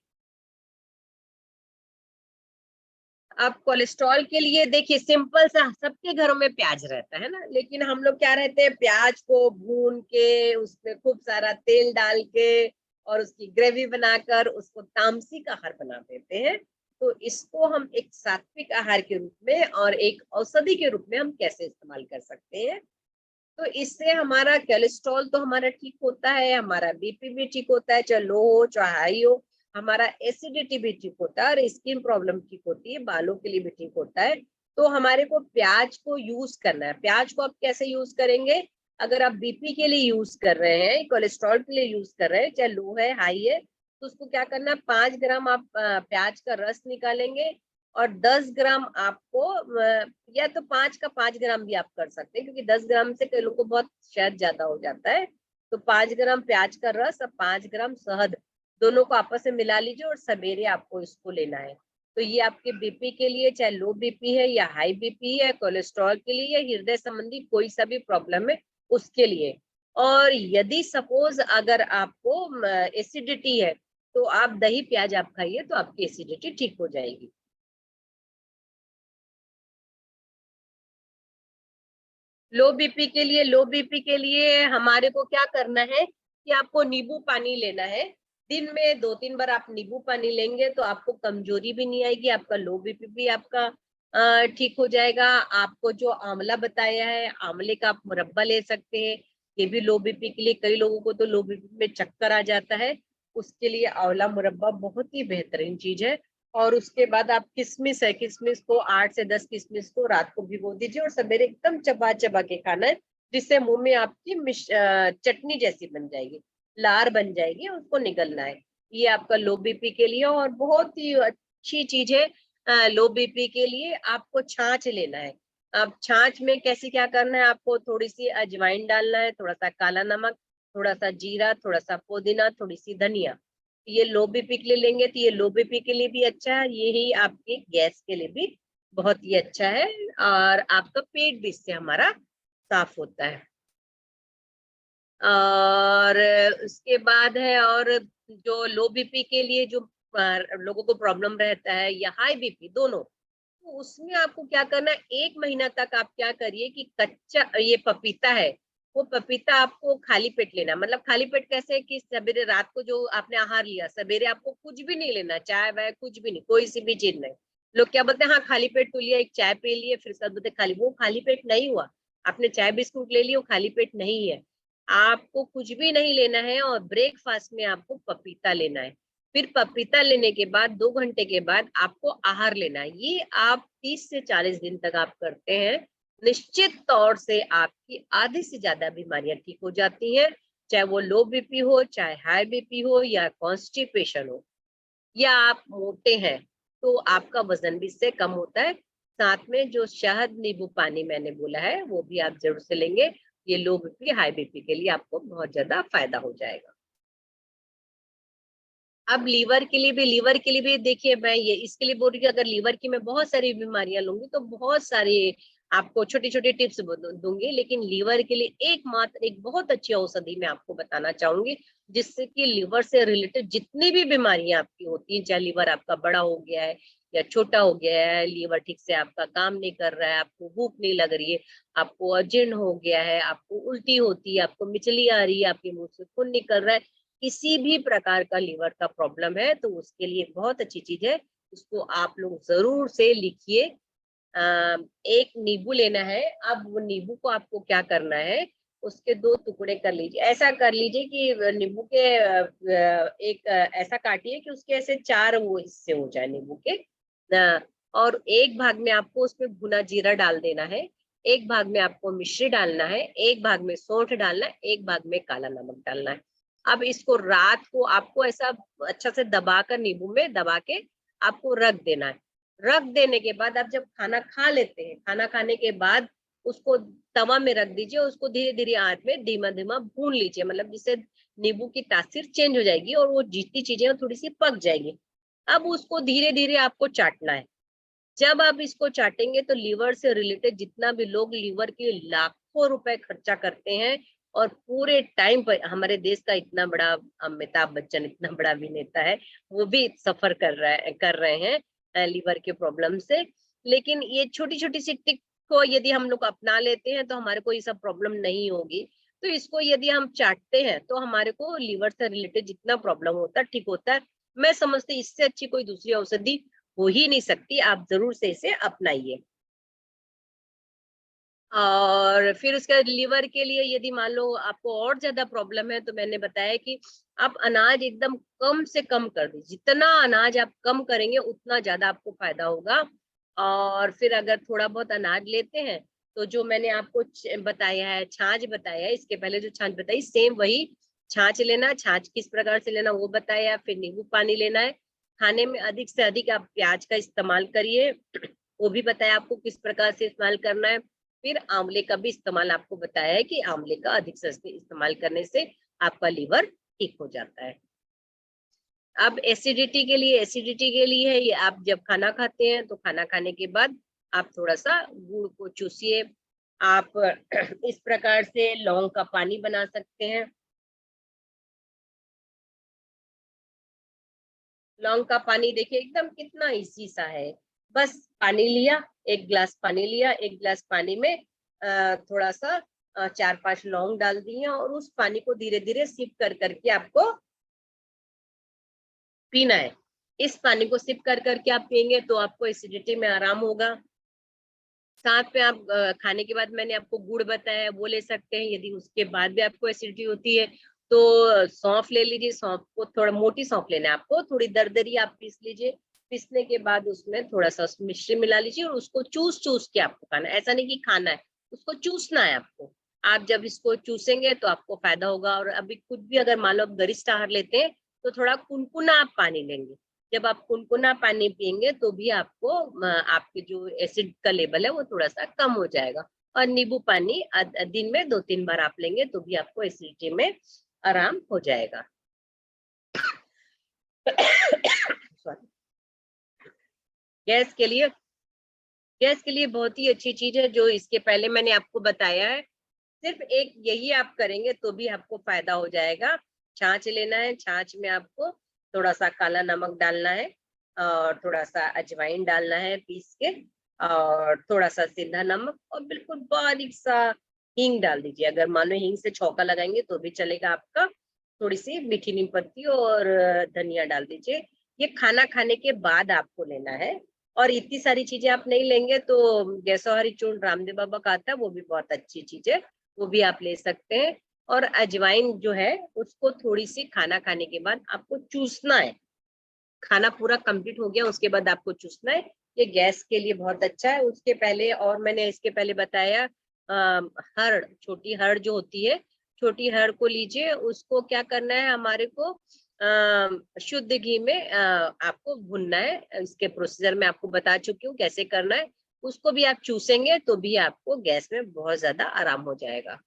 अब कोलेस्ट्रॉल के लिए देखिए सिंपल सा, सबके घरों में प्याज रहता है ना, लेकिन हम लोग क्या रहते हैं, प्याज को भून के उसमें खूब सारा तेल डाल के और उसकी ग्रेवी बनाकर उसको तामसिक आहार बना देते हैं। तो इसको हम एक सात्विक आहार के रूप में और एक औषधि के रूप में हम कैसे इस्तेमाल कर सकते हैं। तो इससे हमारा कोलेस्ट्रॉल तो हमारा ठीक होता है, हमारा बीपी भी ठीक होता है, चाहे लो हो चाहे हाई हो, हमारा एसिडिटी भी ठीक होता है, और स्किन प्रॉब्लम ठीक होती है, बालों के लिए भी ठीक होता है। तो हमारे को प्याज को यूज करना है। प्याज को आप कैसे यूज करेंगे, अगर आप बीपी के लिए यूज कर रहे हैं, कोलेस्ट्रॉल के लिए यूज कर रहे हैं, चाहे लो है हाई है, तो उसको क्या करना है, 5 ग्राम आप प्याज का रस निकालेंगे, और 10 ग्राम आपको या तो 5 का 5 ग्राम भी आप कर सकते हैं, क्योंकि 10 ग्राम से कई लोगों को बहुत शायद ज्यादा हो जाता है। तो 5 ग्राम प्याज का रस और 5 ग्राम शहद, दोनों को आपस में मिला लीजिए और सवेरे आपको इसको लेना है। तो ये आपके बीपी के लिए, चाहे लो बीपी है या हाई बीपी है, कोलेस्ट्रॉल के लिए या हृदय संबंधी कोई सा भी प्रॉब्लम है उसके लिए। और यदि सपोज अगर आपको एसिडिटी है तो आप दही प्याज आप खाइए तो आपकी एसिडिटी ठीक हो जाएगी। लो बीपी के लिए हमारे को क्या करना है कि आपको नींबू पानी लेना है। दिन में 2-3 बार आप नींबू पानी लेंगे तो आपको कमजोरी भी नहीं आएगी, आपका लो बीपी भी आपका ठीक हो जाएगा। आपको जो आंवला बताया है, आंवले का आप मुरब्बा ले सकते हैं, ये भी लो बीपी के लिए। कई लोगों को तो लो बीपी में चक्कर आ जाता है, उसके लिए आंवला मुरब्बा बहुत ही बेहतरीन चीज है। और उसके बाद आप किशमिश है, किशमिश को 8 से 10 किशमिश को रात को भिगो दीजिए और सवेरे एकदम चबा चबा के खाना है, जिससे मुंह में आपकी चटनी जैसी बन जाएगी, लार बन जाएगी, उसको निगलना है। ये आपका लो बीपी के लिए और बहुत ही अच्छी चीज है। लो बीपी के लिए आपको छाछ लेना है। अब छाछ में कैसे क्या करना है, आपको थोड़ी सी अजवाइन डालना है, थोड़ा सा काला नमक, थोड़ा सा जीरा, थोड़ा सा पुदीना, थोड़ी सी धनिया। ये लो बीपी के लिए लेंगे तो ये लो बीपी के लिए भी अच्छा है, यही आपके गैस के लिए भी बहुत ही अच्छा है और आपका पेट भी इससे हमारा साफ होता है। और उसके बाद है, और जो लो बीपी के लिए जो लोगों को प्रॉब्लम रहता है या हाई बीपी दोनों, तो उसमें आपको क्या करना है, 1 महीना तक आप क्या करिए कि कच्चा ये पपीता है, वो पपीता आपको खाली पेट लेना। मतलब खाली पेट कैसे, कि सवेरे रात को जो आपने आहार लिया, सवेरे आपको कुछ भी नहीं लेना, चाय वाय कुछ भी नहीं, कोई सी भी चीज नहीं। लोग क्या बोलते हैं, हाँ खाली पेट तो लिया, एक चाय पी लिए, फिर सब बोलते खाली, वो खाली पेट नहीं हुआ। आपने चाय बिस्कुट ले लिया, वो खाली पेट नहीं है। आपको कुछ भी नहीं लेना है और ब्रेकफास्ट में आपको पपीता लेना है। फिर पपीता लेने के बाद 2 घंटे के बाद आपको आहार लेना है। ये आप 30 से 40 दिन तक आप करते हैं, निश्चित तौर से आपकी आधी से ज्यादा बीमारियां ठीक हो जाती हैं, चाहे वो लो बीपी हो, चाहे हाई बीपी हो, या कॉन्स्टिपेशन हो, या आप मोटे हैं तो आपका वजन भी इससे कम होता है। साथ में जो शहद नींबू पानी मैंने बोला है वो भी आप जरूर से लेंगे। ये लो बीपी हाई बीपी के लिए आपको बहुत ज्यादा फायदा हो जाएगा। अब लीवर के लिए भी देखिए, मैं ये इसके लिए बोल रही हूँ, अगर लीवर की मैं बहुत सारी बीमारियां लूंगी तो बहुत सारी आपको छोटी छोटी टिप्स दूंगी, लेकिन लीवर के लिए एकमात्र एक बहुत अच्छी औषधि मैं आपको बताना चाहूंगी, जिससे कि लीवर से रिलेटेड जितनी भी बीमारियां आपकी होती हैं, चाहे लीवर आपका बड़ा हो गया है या छोटा हो गया है, लीवर ठीक से आपका काम नहीं कर रहा है, आपको भूख नहीं लग रही है, आपको अजीर्ण हो गया है, आपको उल्टी होती है, आपको मिचली आ रही है, आपके मुंह से खून निकल रहा है, किसी भी प्रकार का लीवर का प्रॉब्लम है तो उसके लिए बहुत अच्छी चीज है, उसको आप लोग जरूर से लिखिए। एक नींबू लेना है। अब वो नींबू को आपको क्या करना है, उसके 2 टुकड़े कर लीजिए। ऐसा कर लीजिए कि नींबू के एक ऐसा काटिए कि उसके ऐसे 4 वो हिस्से हो जाए नींबू के। और एक भाग में आपको उसमें भुना जीरा डाल देना है, एक भाग में आपको मिश्री डालना है, एक भाग में सौंठ डालना है, एक भाग में काला नमक डालना है। अब इसको रात को आपको ऐसा अच्छा से दबाकर, नींबू में दबा के आपको रख देना है। रख देने के बाद आप जब खाना खा लेते हैं, खाना खाने के बाद उसको तवा में रख दीजिए, उसको धीरे धीरे आंच में धीमा धीमा भून लीजिए, मतलब जिससे नींबू की तासीर चेंज हो जाएगी और वो जितनी चीजें थोड़ी सी पक जाएगी। अब उसको धीरे धीरे आपको चाटना है। जब आप इसको चाटेंगे तो लीवर से रिलेटेड जितना भी लोग लीवर के लाखों रुपए खर्चा करते हैं, और पूरे टाइम पर हमारे देश का इतना बड़ा अमिताभ बच्चन, इतना बड़ा अभिनेता है, वो भी सफर कर रहे हैं लीवर के प्रॉब्लम से। लेकिन ये छोटी छोटी सी टिक को यदि हम लोग अपना लेते हैं तो हमारे को ये सब प्रॉब्लम नहीं होगी। तो इसको यदि हम चाटते हैं तो हमारे को लीवर से रिलेटेड जितना प्रॉब्लम होता है ठीक होता है। मैं समझती इससे अच्छी कोई दूसरी औषधि हो ही नहीं सकती, आप जरूर से इसे अपनाइए। और फिर उसके लीवर के लिए यदि मान लो आपको और ज्यादा प्रॉब्लम है तो मैंने बताया कि आप अनाज एकदम कम से कम कर दीजिए, जितना अनाज आप कम करेंगे उतना ज्यादा आपको फायदा होगा। और फिर अगर थोड़ा बहुत अनाज लेते हैं तो जो मैंने आपको बताया है, छाछ बताया है, इसके पहले जो छाछ बताई सेम वही छाछ लेना। छाछ किस प्रकार से लेना वो बताया, फिर नींबू पानी लेना है। खाने में अधिक से अधिक आप प्याज का इस्तेमाल करिए, वो भी बताया आपको किस प्रकार से इस्तेमाल करना है। फिर आंवले का भी इस्तेमाल आपको बताया है कि आंवले का अधिक से अधिक इस्तेमाल करने से आपका लीवर ठीक हो जाता है। अब एसिडिटी के लिए है ये, आप जब खाना खाते हैं तो खाना खाने के बाद आप थोड़ा सा गुड़ को चूसिए। आप इस प्रकार से लौंग का पानी बना सकते हैं। लौंग का पानी देखिए एकदम कितना इजी सा है। बस पानी लिया, एक गिलास पानी लिया, एक गिलास पानी में थोड़ा सा 4-5 लौंग डाल दिए और उस पानी को धीरे धीरे सिप कर करके आपको पीना है। इस पानी को सिप कर करके आप पियेंगे तो आपको एसिडिटी में आराम होगा। साथ में आप खाने के बाद मैंने आपको गुड़ बताया वो ले सकते हैं। यदि उसके बाद भी आपको एसिडिटी होती है तो सौंफ ले लीजिए। सौंफ को थोड़ा मोटी सौंफ लेना है आपको, थोड़ी दरदरी आप पीस लीजिए। पीसने के बाद उसमें थोड़ा सा मिश्री मिला लीजिए और उसको चूस चूस के आपको खाना है। ऐसा नहीं कि खाना है, उसको चूसना है आपको। आप जब इसको चूसेंगे तो आपको फायदा होगा। और अभी कुछ भी अगर मान लो आप गरिष्ठ आहार लेते हैं तो थोड़ा कुनकुना आप पानी लेंगे। जब आप कुनकुना पानी पियेंगे तो भी आपको आपके जो एसिड का लेवल है वो थोड़ा सा कम हो जाएगा। और नींबू पानी दिन में 2-3 बार आप लेंगे तो भी आपको एसिडिटी में आराम हो जाएगा। गैस के लिए बहुत ही अच्छी चीज है जो इसके पहले मैंने आपको बताया है। सिर्फ एक यही आप करेंगे तो भी आपको फायदा हो जाएगा। छाछ लेना है, छाछ में आपको थोड़ा सा काला नमक डालना है और थोड़ा सा अजवाइन डालना है पीस के, और थोड़ा सा सीधा नमक और बिल्कुल बारीक सा हींग डाल दीजिए। अगर मान लो हींग से छौंका लगाएंगे तो भी चलेगा आपका। थोड़ी सी मीठी नीम पत्ती और धनिया डाल दीजिए। ये खाना खाने के बाद आपको लेना है। और इतनी सारी चीजें आप नहीं लेंगे तो गैसोहरी चूर्ण रामदेव बाबा का आता है, वो भी बहुत अच्छी चीज है, वो भी आप ले सकते हैं। और अजवाइन जो है उसको थोड़ी सी खाना खाने के बाद आपको चूसना है। खाना पूरा कंप्लीट हो गया उसके बाद आपको चूसना है। ये गैस के लिए बहुत अच्छा है। उसके पहले और मैंने इसके पहले बताया हर्ड़, छोटी हर्ड़ जो होती है, छोटी हर्ड़ को लीजिए। उसको क्या करना है, हमारे को शुद्ध घी में आपको भुनना है। इसके प्रोसीजर में आपको बता चुकी हूँ कैसे करना है। उसको भी आप चूसेंगे तो भी आपको गैस में बहुत ज्यादा आराम हो जाएगा।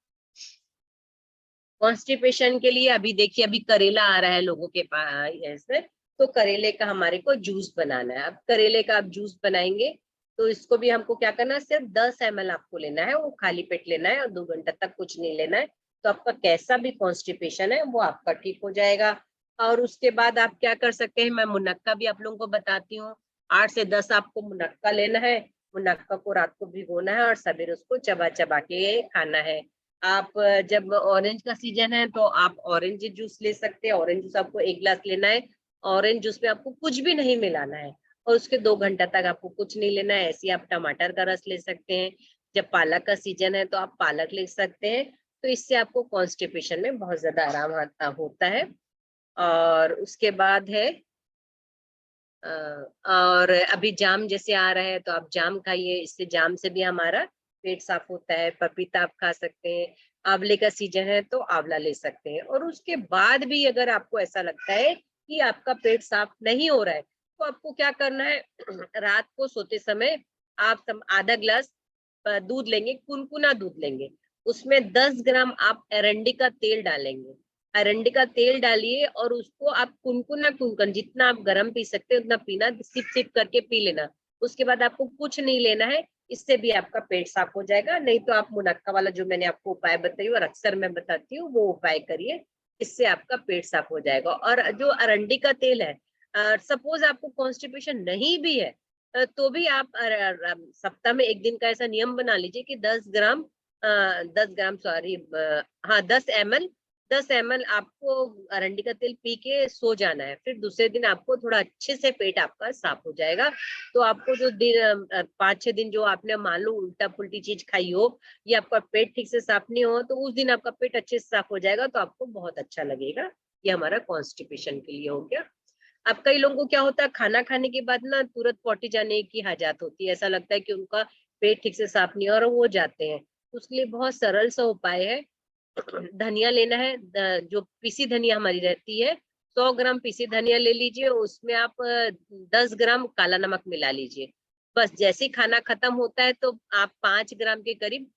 कॉन्स्टिपेशन के लिए अभी देखिए, अभी करेला आ रहा है लोगों के पास ऐसे, तो करेले का हमारे को जूस बनाना है। अब करेले का आप जूस बनाएंगे तो इसको भी हमको क्या करना है, सिर्फ 10 ml आपको लेना है, वो खाली पेट लेना है और 2 घंटा तक कुछ नहीं लेना है। तो आपका कैसा भी कॉन्स्टिपेशन है वो आपका ठीक हो जाएगा। और उसके बाद आप क्या कर सकते हैं, मैं मुनक्का भी आप लोगों को बताती हूँ। 8 से 10 आपको मुनक्का लेना है। मुनक्का को रात को भिगोना है और सवेरे उसको चबा चबा के खाना है। आप जब ऑरेंज का सीजन है तो आप ऑरेंज जूस ले सकते हैं। ऑरेंज जूस आपको 1 गिलास लेना है। ऑरेंज जूस में आपको कुछ भी नहीं मिलाना है और उसके 2 घंटा तक आपको कुछ नहीं लेना है। ऐसे आप टमाटर का रस ले सकते हैं। जब पालक का सीजन है तो आप पालक ले सकते हैं। तो इससे आपको कॉन्स्टिपेशन में बहुत ज्यादा आराम होता है। और उसके बाद है और अभी जाम जैसे आ रहा है तो आप जाम खाइए, इससे जाम से भी हमारा पेट साफ होता है। पपीता आप खा सकते हैं। आंवले का सीजन है तो आंवला ले सकते हैं। और उसके बाद भी अगर आपको ऐसा लगता है कि आपका पेट साफ नहीं हो रहा है तो आपको क्या करना है, रात को सोते समय आप आधा गिलास दूध लेंगे, कुनकुना दूध लेंगे। उसमें 10 ग्राम आप अरंडी का तेल डालेंगे। अरंडी का तेल डालिए और उसको आप कुनकुना कुनकुन जितना आप गर्म पी सकते हैं उतना पीना, सिप सिप करके पी लेना। उसके बाद आपको कुछ नहीं लेना है। इससे भी आपका पेट साफ हो जाएगा। नहीं तो आप मुनक्का वाला जो मैंने आपको उपाय बताई और अक्सर मैं बताती हूँ वो उपाय करिए, इससे आपका पेट साफ हो जाएगा। और जो अरंडी का तेल है, सपोज आपको कॉन्स्टिपेशन नहीं भी है तो भी आप सप्ताह में 1 दिन का ऐसा नियम बना लीजिए कि 10 ग्राम सॉरी, हाँ 10 ml आपको अरंडी का तेल पी के सो जाना है। फिर दूसरे दिन आपको थोड़ा अच्छे से पेट आपका साफ हो जाएगा। तो आपको जो दिन 5-6 दिन जो आपने मान लो उल्टा पुल्टी चीज खाई हो या आपका पेट ठीक से साफ नहीं हो तो उस दिन आपका पेट अच्छे से साफ हो जाएगा तो आपको बहुत अच्छा लगेगा। ये हमारा कॉन्स्टिपेशन के लिए हो गया। अब कई लोगों को क्या होता है, खाना खाने के बाद ना तुरंत पॉटी जाने की हाजत होती है। ऐसा लगता है कि उनका पेट ठीक से साफ नहीं हो और वो जाते हैं। उसके लिए बहुत सरल सा उपाय है। धनिया लेना है, जो पीसी धनिया हमारी रहती है, 100 ग्राम पीसी धनिया ले लीजिए। उसमें आप 10 ग्राम काला नमक मिला लीजिए। बस जैसे ही खाना खत्म होता है तो आप 5 ग्राम के करीब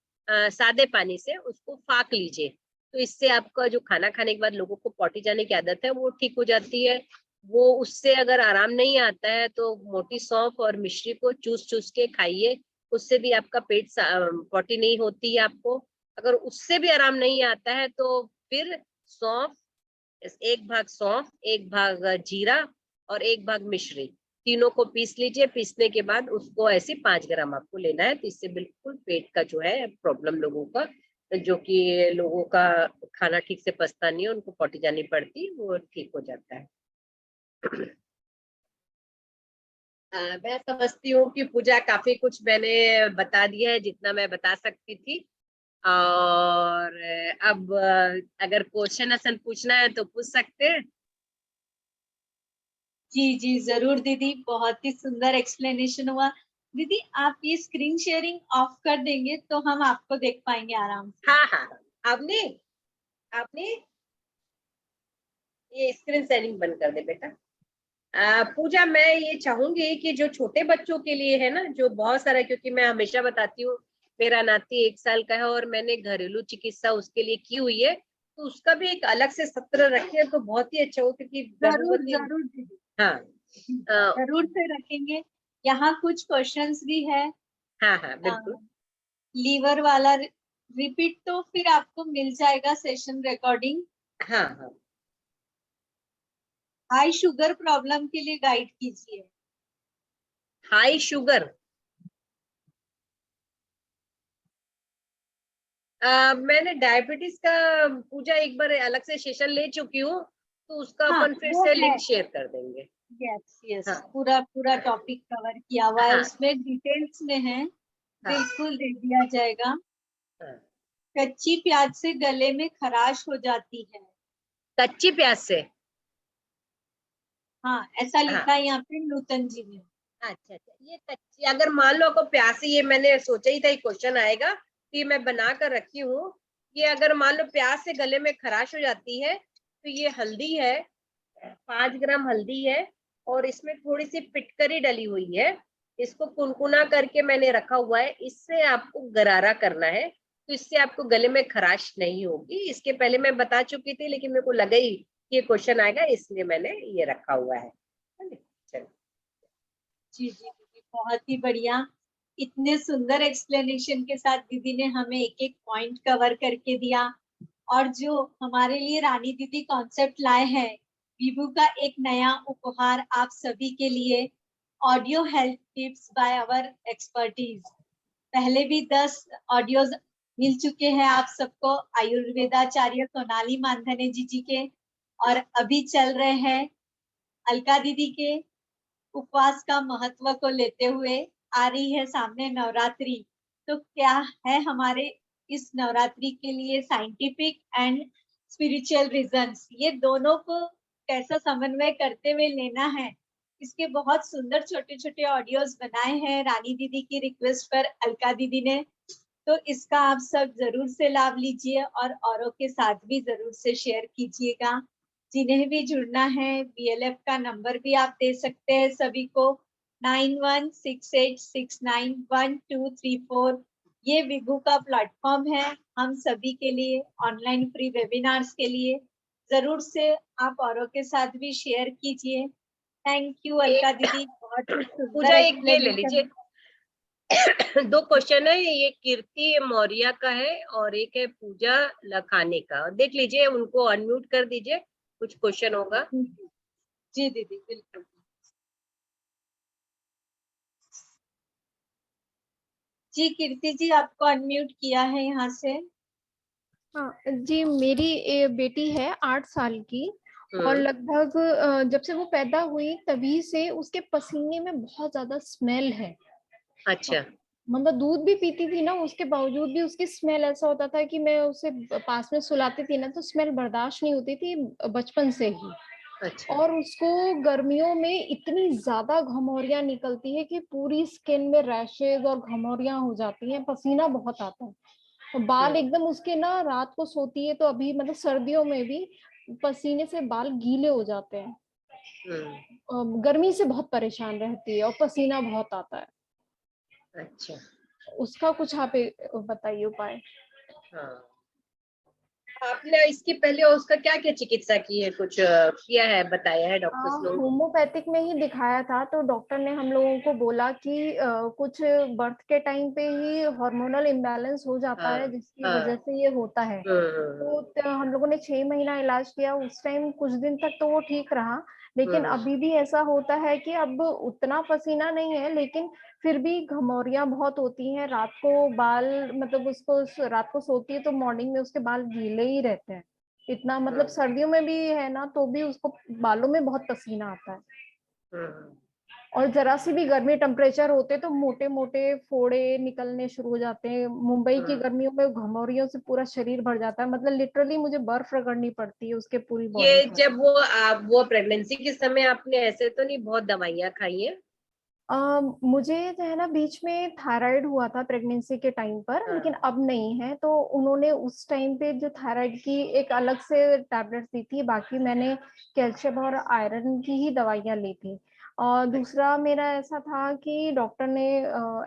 सादे पानी से उसको फाक लीजिए। तो इससे आपका जो खाना खाने के बाद लोगों को पॉटी जाने की आदत है वो ठीक हो जाती है। वो उससे अगर आराम नहीं आता है तो मोटी सौंफ और मिश्री को चूस चूस के खाइए, उससे भी आपका पेट पॉटी नहीं होती है आपको। अगर उससे भी आराम नहीं आता है तो फिर सौंफ, एक भाग सौंफ, एक भाग जीरा और एक भाग मिश्री, तीनों को पीस लीजिए। पीसने के बाद उसको ऐसे 5 ग्राम आपको लेना है, तो इससे बिल्कुल पेट का जो है प्रॉब्लम लोगों का, जो कि लोगों का खाना ठीक से पचता नहीं है, उनको पॉटी जानी पड़ती, वो ठीक हो जाता है। मैं समझती हूँ कि पूजा काफी कुछ मैंने बता दिया है जितना मैं बता सकती थी। और अब अगर क्वेश्चन असन पूछना है तो पूछ सकते हैं। जी जी जरूर दीदी, बहुत ही सुंदर एक्सप्लेनेशन हुआ। दीदी आप ये स्क्रीन शेयरिंग ऑफ कर देंगे तो हम आपको देख पाएंगे आराम से। हाँ हाँ, आपने आपने ये स्क्रीन शेयरिंग बंद कर दे बेटा। पूजा, मैं ये चाहूंगी कि जो छोटे बच्चों के लिए है ना, जो बहुत सारा, क्योंकि मैं हमेशा बताती हूँ मेरा नाती 1 साल का है और मैंने घरेलू चिकित्सा उसके लिए की हुई है, तो उसका भी एक अलग से सत्र रखे तो बहुत ही अच्छा हो, क्योंकि जरूर गर्भवती। जरूर दीदी, हाँ जरूर से रखेंगे। यहाँ कुछ क्वेश्चंस भी है। हाँ हाँ बिल्कुल। लीवर वाला रिपीट तो फिर आपको मिल जाएगा सेशन रिकॉर्डिंग। हाँ हाँ, हाई शुगर प्रॉब्लम के लिए गाइड कीजिए। हाई शुगर, मैंने डायबिटीज का पूजा एक बार अलग से सेशन ले चुकी हूँ, तो उसका हाँ अपन फिर वो से है, लिंक शेयर कर देंगे। यस यस, हाँ पूरा पूरा टॉपिक कवर किया हुआ है हाँ उसमें, डिटेल्स में है। हाँ बिल्कुल दे दिया जाएगा। हाँ। कच्ची प्याज से गले में खराश हो जाती है। कच्ची प्याज से, हाँ ऐसा हाँ। लिखा है यहाँ पे नूतन जी ने। अच्छा अच्छा, ये कच्ची, अगर मान लो आपको प्यासी, ये मैंने सोचा ही था ये क्वेश्चन आएगा, तो ये मैं बना कर रखी हूँ। ये अगर मान लो प्याज से गले में खराश हो जाती है, तो ये हल्दी है, 5 ग्राम हल्दी है, और इसमें थोड़ी सी पिटकरी डली हुई है। इसको कुनकुना करके मैंने रखा हुआ है, इससे आपको गरारा करना है, तो इससे आपको गले में खराश नहीं होगी। इसके पहले मैं बता चुकी थी, लेकिन मेरे को लगा ही कि ये क्वेश्चन आएगा, इसलिए मैंने ये रखा हुआ है। चलो। जी जी दीदी, बहुत ही बढ़िया। इतने सुंदर एक्सप्लेनेशन के साथ दीदी ने हमें एक एक पॉइंट कवर करके दिया। और जो हमारे लिए रानी दीदी कॉन्सेप्ट लाए हैं, विभू का एक नया उपहार आप सभी के लिए, audio health tips by our expertise. पहले भी 10 ऑडियोज मिल चुके हैं आप सबको आयुर्वेदाचार्य सोनाली मानधने जी के, और अभी चल रहे हैं अलका दीदी के उपवास का महत्व को लेते हुए। आ रही है सामने नवरात्रि, तो क्या है हमारे इस नवरात्रि के लिए साइंटिफिक एंड स्पिरिचुअल रीजंस, ये दोनों को कैसा समन्वय करते हुए लेना है, इसके बहुत सुंदर छोटे छोटे ऑडियोज बनाए हैं रानी दीदी की रिक्वेस्ट पर अलका दीदी ने। तो इसका आप सब जरूर से लाभ लीजिए और औरों के साथ भी जरूर से शेयर कीजिएगा। जिन्हें भी जुड़ना है, बीएलएफ का नंबर भी आप दे सकते हैं सभी को, 9168691234। ये विभू का प्लेटफॉर्म है हम सभी के लिए, ऑनलाइन फ्री वेबिनार्स के लिए। जरूर से आप औरों के साथ भी शेयर कीजिए। थैंक यू अलका एक दीदी, बहुत ही पूजा, सुंदर एक ये ले लीजिए। एक्सप्लेनेशन। 2 क्वेश्चन है, ये कीर्ति मौर्य का है और एक है पूजा लखाने का, देख लीजिए, उनको अनम्यूट कर दीजिए, कुछ क्वेश्चन होगा। जी दीदी बिल्कुल। जी कीर्ति जी, आपको अनम्यूट किया है यहाँ से। हाँ जी, मेरी बेटी है 8 साल की, और हम्म, लगभग जब से वो पैदा हुई तभी से उसके पसीने में बहुत ज्यादा स्मेल है। अच्छा। मतलब दूध भी पीती थी ना, उसके बावजूद भी उसकी स्मेल ऐसा होता था कि मैं उसे पास में सुलाती थी ना तो स्मेल बर्दाश्त नहीं होती थी बचपन से ही। अच्छा। और उसको गर्मियों में इतनी ज्यादा घमौरियां निकलती है कि पूरी स्किन में रैशेज और घमौरियां हो जाती हैं, पसीना बहुत आता है। तो बाल हम्म एकदम उसके ना, रात को सोती है तो अभी मतलब सर्दियों में भी पसीने से बाल गीले हो जाते हैं। हम्म, गर्मी से बहुत परेशान रहती है और पसीना बहुत आता है। अच्छा। उसका कुछ आप बताइए उपाय। हाँ, आपने इसके पहले उसका क्या क्या चिकित्सा की है, कुछ किया है, बताया है डॉक्टर्स लोग? होम्योपैथिक में ही दिखाया था, तो डॉक्टर ने हम लोगों को बोला कि कुछ बर्थ के टाइम पे ही हार्मोनल इम्बैलेंस हो जाता हाँ है, जिसकी हाँ। वजह से ये होता है। तो हम लोगों ने 6 महीना इलाज किया। उस टाइम कुछ दिन तक तो वो ठीक रहा, लेकिन अभी भी ऐसा होता है कि अब उतना पसीना नहीं है, लेकिन फिर भी घमौरियां बहुत होती हैं। रात को बाल, मतलब उसको रात को सोती है तो मॉर्निंग में उसके बाल गीले ही रहते हैं। इतना, मतलब सर्दियों में भी है ना, तो भी उसको बालों में बहुत पसीना आता है। और जरा सी भी गर्मी टेम्परेचर होते तो मोटे मोटे फोड़े निकलने शुरू हो जाते हैं। मुंबई की गर्मियों में घमौरियों से पूरा शरीर भर जाता है, मतलब लिटरली मुझे बर्फ रगड़नी पड़ती है उसके पूरी बॉडी ये पर। जब वो प्रेगनेंसी के समय आपने ऐसे तो नहीं बहुत दवाइयाँ खाई हैं? मुझे जो है ना, बीच में थायराइड हुआ था प्रेगनेंसी के टाइम पर, हाँ। लेकिन अब नहीं है। तो उन्होंने उस टाइम पे जो थायराइड की एक अलग से टैबलेट दी थी, बाकी मैंने कैल्शियम और आयरन की ही दवाइयाँ ली थी। और दूसरा मेरा ऐसा था कि डॉक्टर ने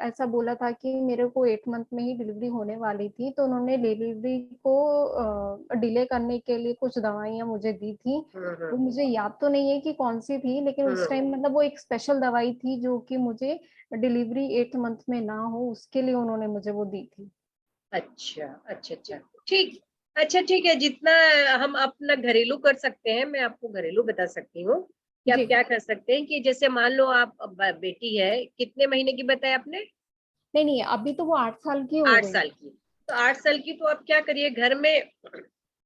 ऐसा बोला था कि मेरे को 8 मंथ में ही डिलीवरी होने वाली थी, तो उन्होंने डिलीवरी को डिले करने के लिए कुछ दवाइयाँ मुझे दी थी। वो मुझे याद तो नहीं है कि कौन सी थी, लेकिन उस टाइम मतलब वो एक स्पेशल दवाई थी जो कि मुझे डिलीवरी 8 मंथ में ना हो उसके लिए उन्होंने मुझे वो दी थी। अच्छा अच्छा अच्छा, ठीक। अच्छा ठीक है, जितना हम अपना घरेलू कर सकते हैं मैं आपको घरेलू बता सकती हूँ कि आप जी। क्या कर सकते हैं। कि जैसे मान लो आप बेटी है, कितने महीने की बताया आपने? नहीं नहीं, अभी तो वो 8 साल की हो 8 गई। साल की। तो 8 साल की तो आप क्या करिए, घर में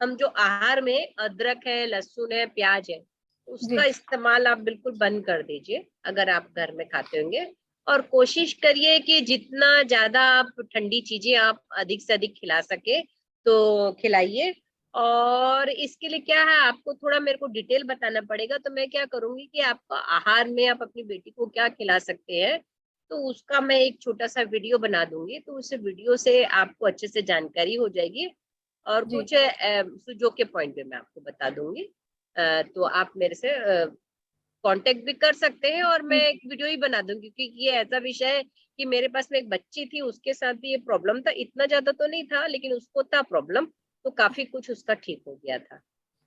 हम जो आहार में अदरक है, लहसुन है, प्याज है, जी उसका इस्तेमाल आप बिल्कुल बंद कर दीजिए अगर आप घर में खाते होंगे। और कोशिश करिए कि जितना ज्यादा आप ठंडी चीजें आप अधिक से अधिक खिला सके तो खिलाइए। और इसके लिए क्या है, आपको थोड़ा मेरे को डिटेल बताना पड़ेगा। तो मैं क्या करूंगी कि आपका आहार में आप अपनी बेटी को क्या खिला सकते हैं, तो उसका मैं एक छोटा सा वीडियो बना दूंगी। तो उस वीडियो से आपको अच्छे से जानकारी हो जाएगी। और जी कुछ सुझाव के पॉइंट पे मैं आपको बता दूंगी। तो आप मेरे से कांटेक्ट भी कर सकते हैं, और मैं एक वीडियो ही बना दूंगी, क्योंकि ये ऐसा विषय है कि मेरे पास में एक बच्ची थी, उसके साथ भी ये प्रॉब्लम था। इतना ज्यादा तो नहीं था, लेकिन उसको था प्रॉब्लम, तो काफी कुछ उसका ठीक हो गया था।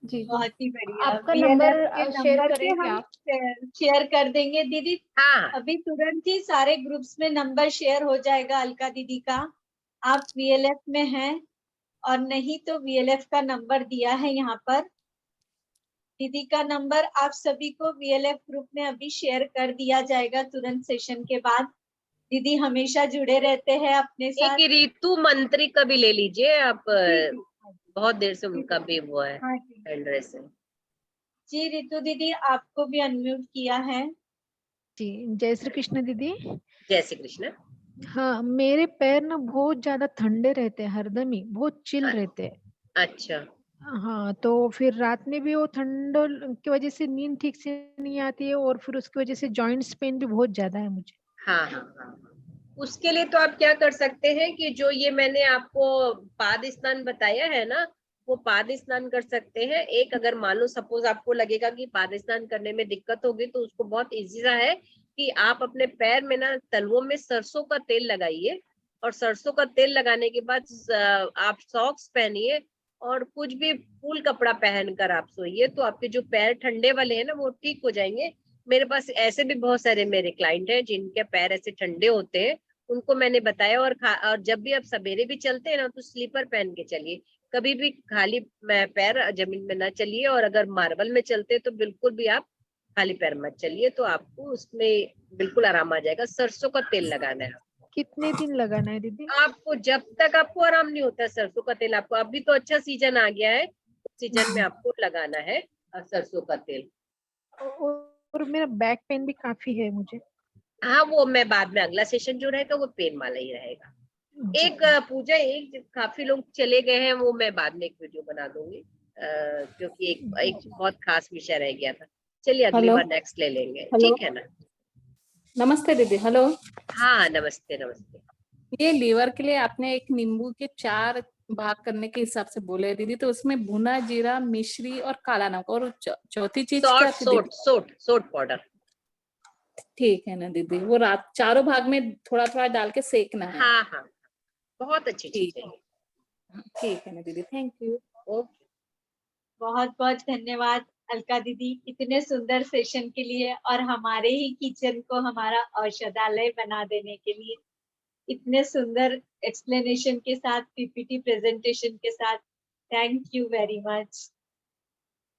जी। बहुत ही बढ़िया। आपका वीएलएफ नंबर के शेयर नंबर भी करेंगे हम आप? शेयर कर देंगे दीदी। हाँ अभी तुरंत ही सारे ग्रुप्स में नंबर शेयर हो जाएगा अलका दीदी का। आप वीएलएफ में हैं और नहीं तो वीएलएफ का नंबर दिया है यहाँ पर। दीदी का नंबर आप सभी को वीएलएफ ग्रुप में अभी शेयर कर दिया जाएगा तुरंत सेशन के बाद। दीदी हमेशा जुड़े रहते हैं अपने एक साथ। ऋतु मंत्री का भी ले लीजिए आप, जी जी बहुत देर से जी उनका भी वो है हाँ जी। हैंड रेस है। जी रितु दीदी आपको भी अनम्यूट किया है। जी, जय श्री कृष्ण दीदी। जय श्री कृष्ण। हाँ, मेरे पैर ना बहुत ज्यादा ठंडे रहते हैं, हरदम ही बहुत चिल रहते हैं। अच्छा। हाँ, तो फिर रात में भी वो ठंड की वजह से नींद ठीक से नहीं आती है, और फिर उसकी वजह से जॉइंट्स पेन भी बहुत ज्यादा है मुझे। हाँ हाँ हाँ हाँ। उसके लिए तो आप क्या कर सकते हैं कि जो ये मैंने आपको पाद स्नान बताया है ना, वो पाद स्नान कर सकते हैं। एक अगर मान लो सपोज आपको लगेगा कि पाद स्नान करने में दिक्कत होगी, तो उसको बहुत इजी सा है कि आप अपने पैर में ना तलवों में सरसों का तेल लगाइए। और सरसों का तेल लगाने के बाद आप सॉक्स पहनिए और कुछ भी फूल कपड़ा पहनकर आप सोइए, तो आपके जो पैर ठंडे वाले हैं ना वो ठीक हो जाएंगे। मेरे पास ऐसे भी बहुत सारे मेरे क्लाइंट हैं जिनके पैर ऐसे ठंडे होते हैं, उनको मैंने बताया। और जब भी आप सवेरे भी चलते हैं ना, तो स्लीपर पहन के चलिए। कभी भी खाली पैर जमीन में ना चलिए। और अगर मार्बल में चलते हैं तो बिल्कुल भी आप खाली पैर मत चलिए, तो आपको उसमें बिल्कुल आराम आ जाएगा। सरसों का तेल लगाना है कितने दिन लगाना है दीदी? आपको, जब तक आपको आराम नहीं होता। सरसों का तेल आपको, अभी तो अच्छा सीजन आ गया है, सीजन में आपको लगाना है सरसों का तेल। और मेरा बैक पेन भी काफी है मुझे। हाँ, वो मैं बाद में अगला सेशन जो रहेगा वो पेन वाला ही रहेगा। जी। एक पूजा, एक काफी लोग चले गए हैं, वो मैं बाद में एक वीडियो बना दूंगी, क्योंकि एक बहुत खास विषय रह गया था। चलिए अगली हेलो बार नेक्स्ट ले लेंगे, हेलो, ठीक है ना? नमस्ते दीदी। हेलो, हाँ नमस्ते नमस्ते। ये लीवर के लिए आपने एक नींबू के 4 भाग करने के हिसाब से बोले हैं दीदी, तो उसमें भुना जीरा, मिश्री और काला नमक, और चौथी चीज क्या सोट थी सोट दीदी? सोट सोट पाउडर। ठीक है ना दीदी, वो रात चारों भाग में थोड़ा थोड़ा डाल के सेकना है। हाँ हाँ, बहुत अच्छी चीज ठीक है। है, ठीक है ना दीदी, थैंक यू। ओके, बहुत बहुत धन्यवाद अलका दीदी, इतने सुंदर सेशन के लिए और हमारे ही किचन को हमारा औषधालय बना देने के लिए, इतने सुंदर एक्सप्लेनेशन के साथ, पीपीटी प्रेजेंटेशन के साथ। Thank you very much.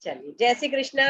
चलिए, जय श्री कृष्णा।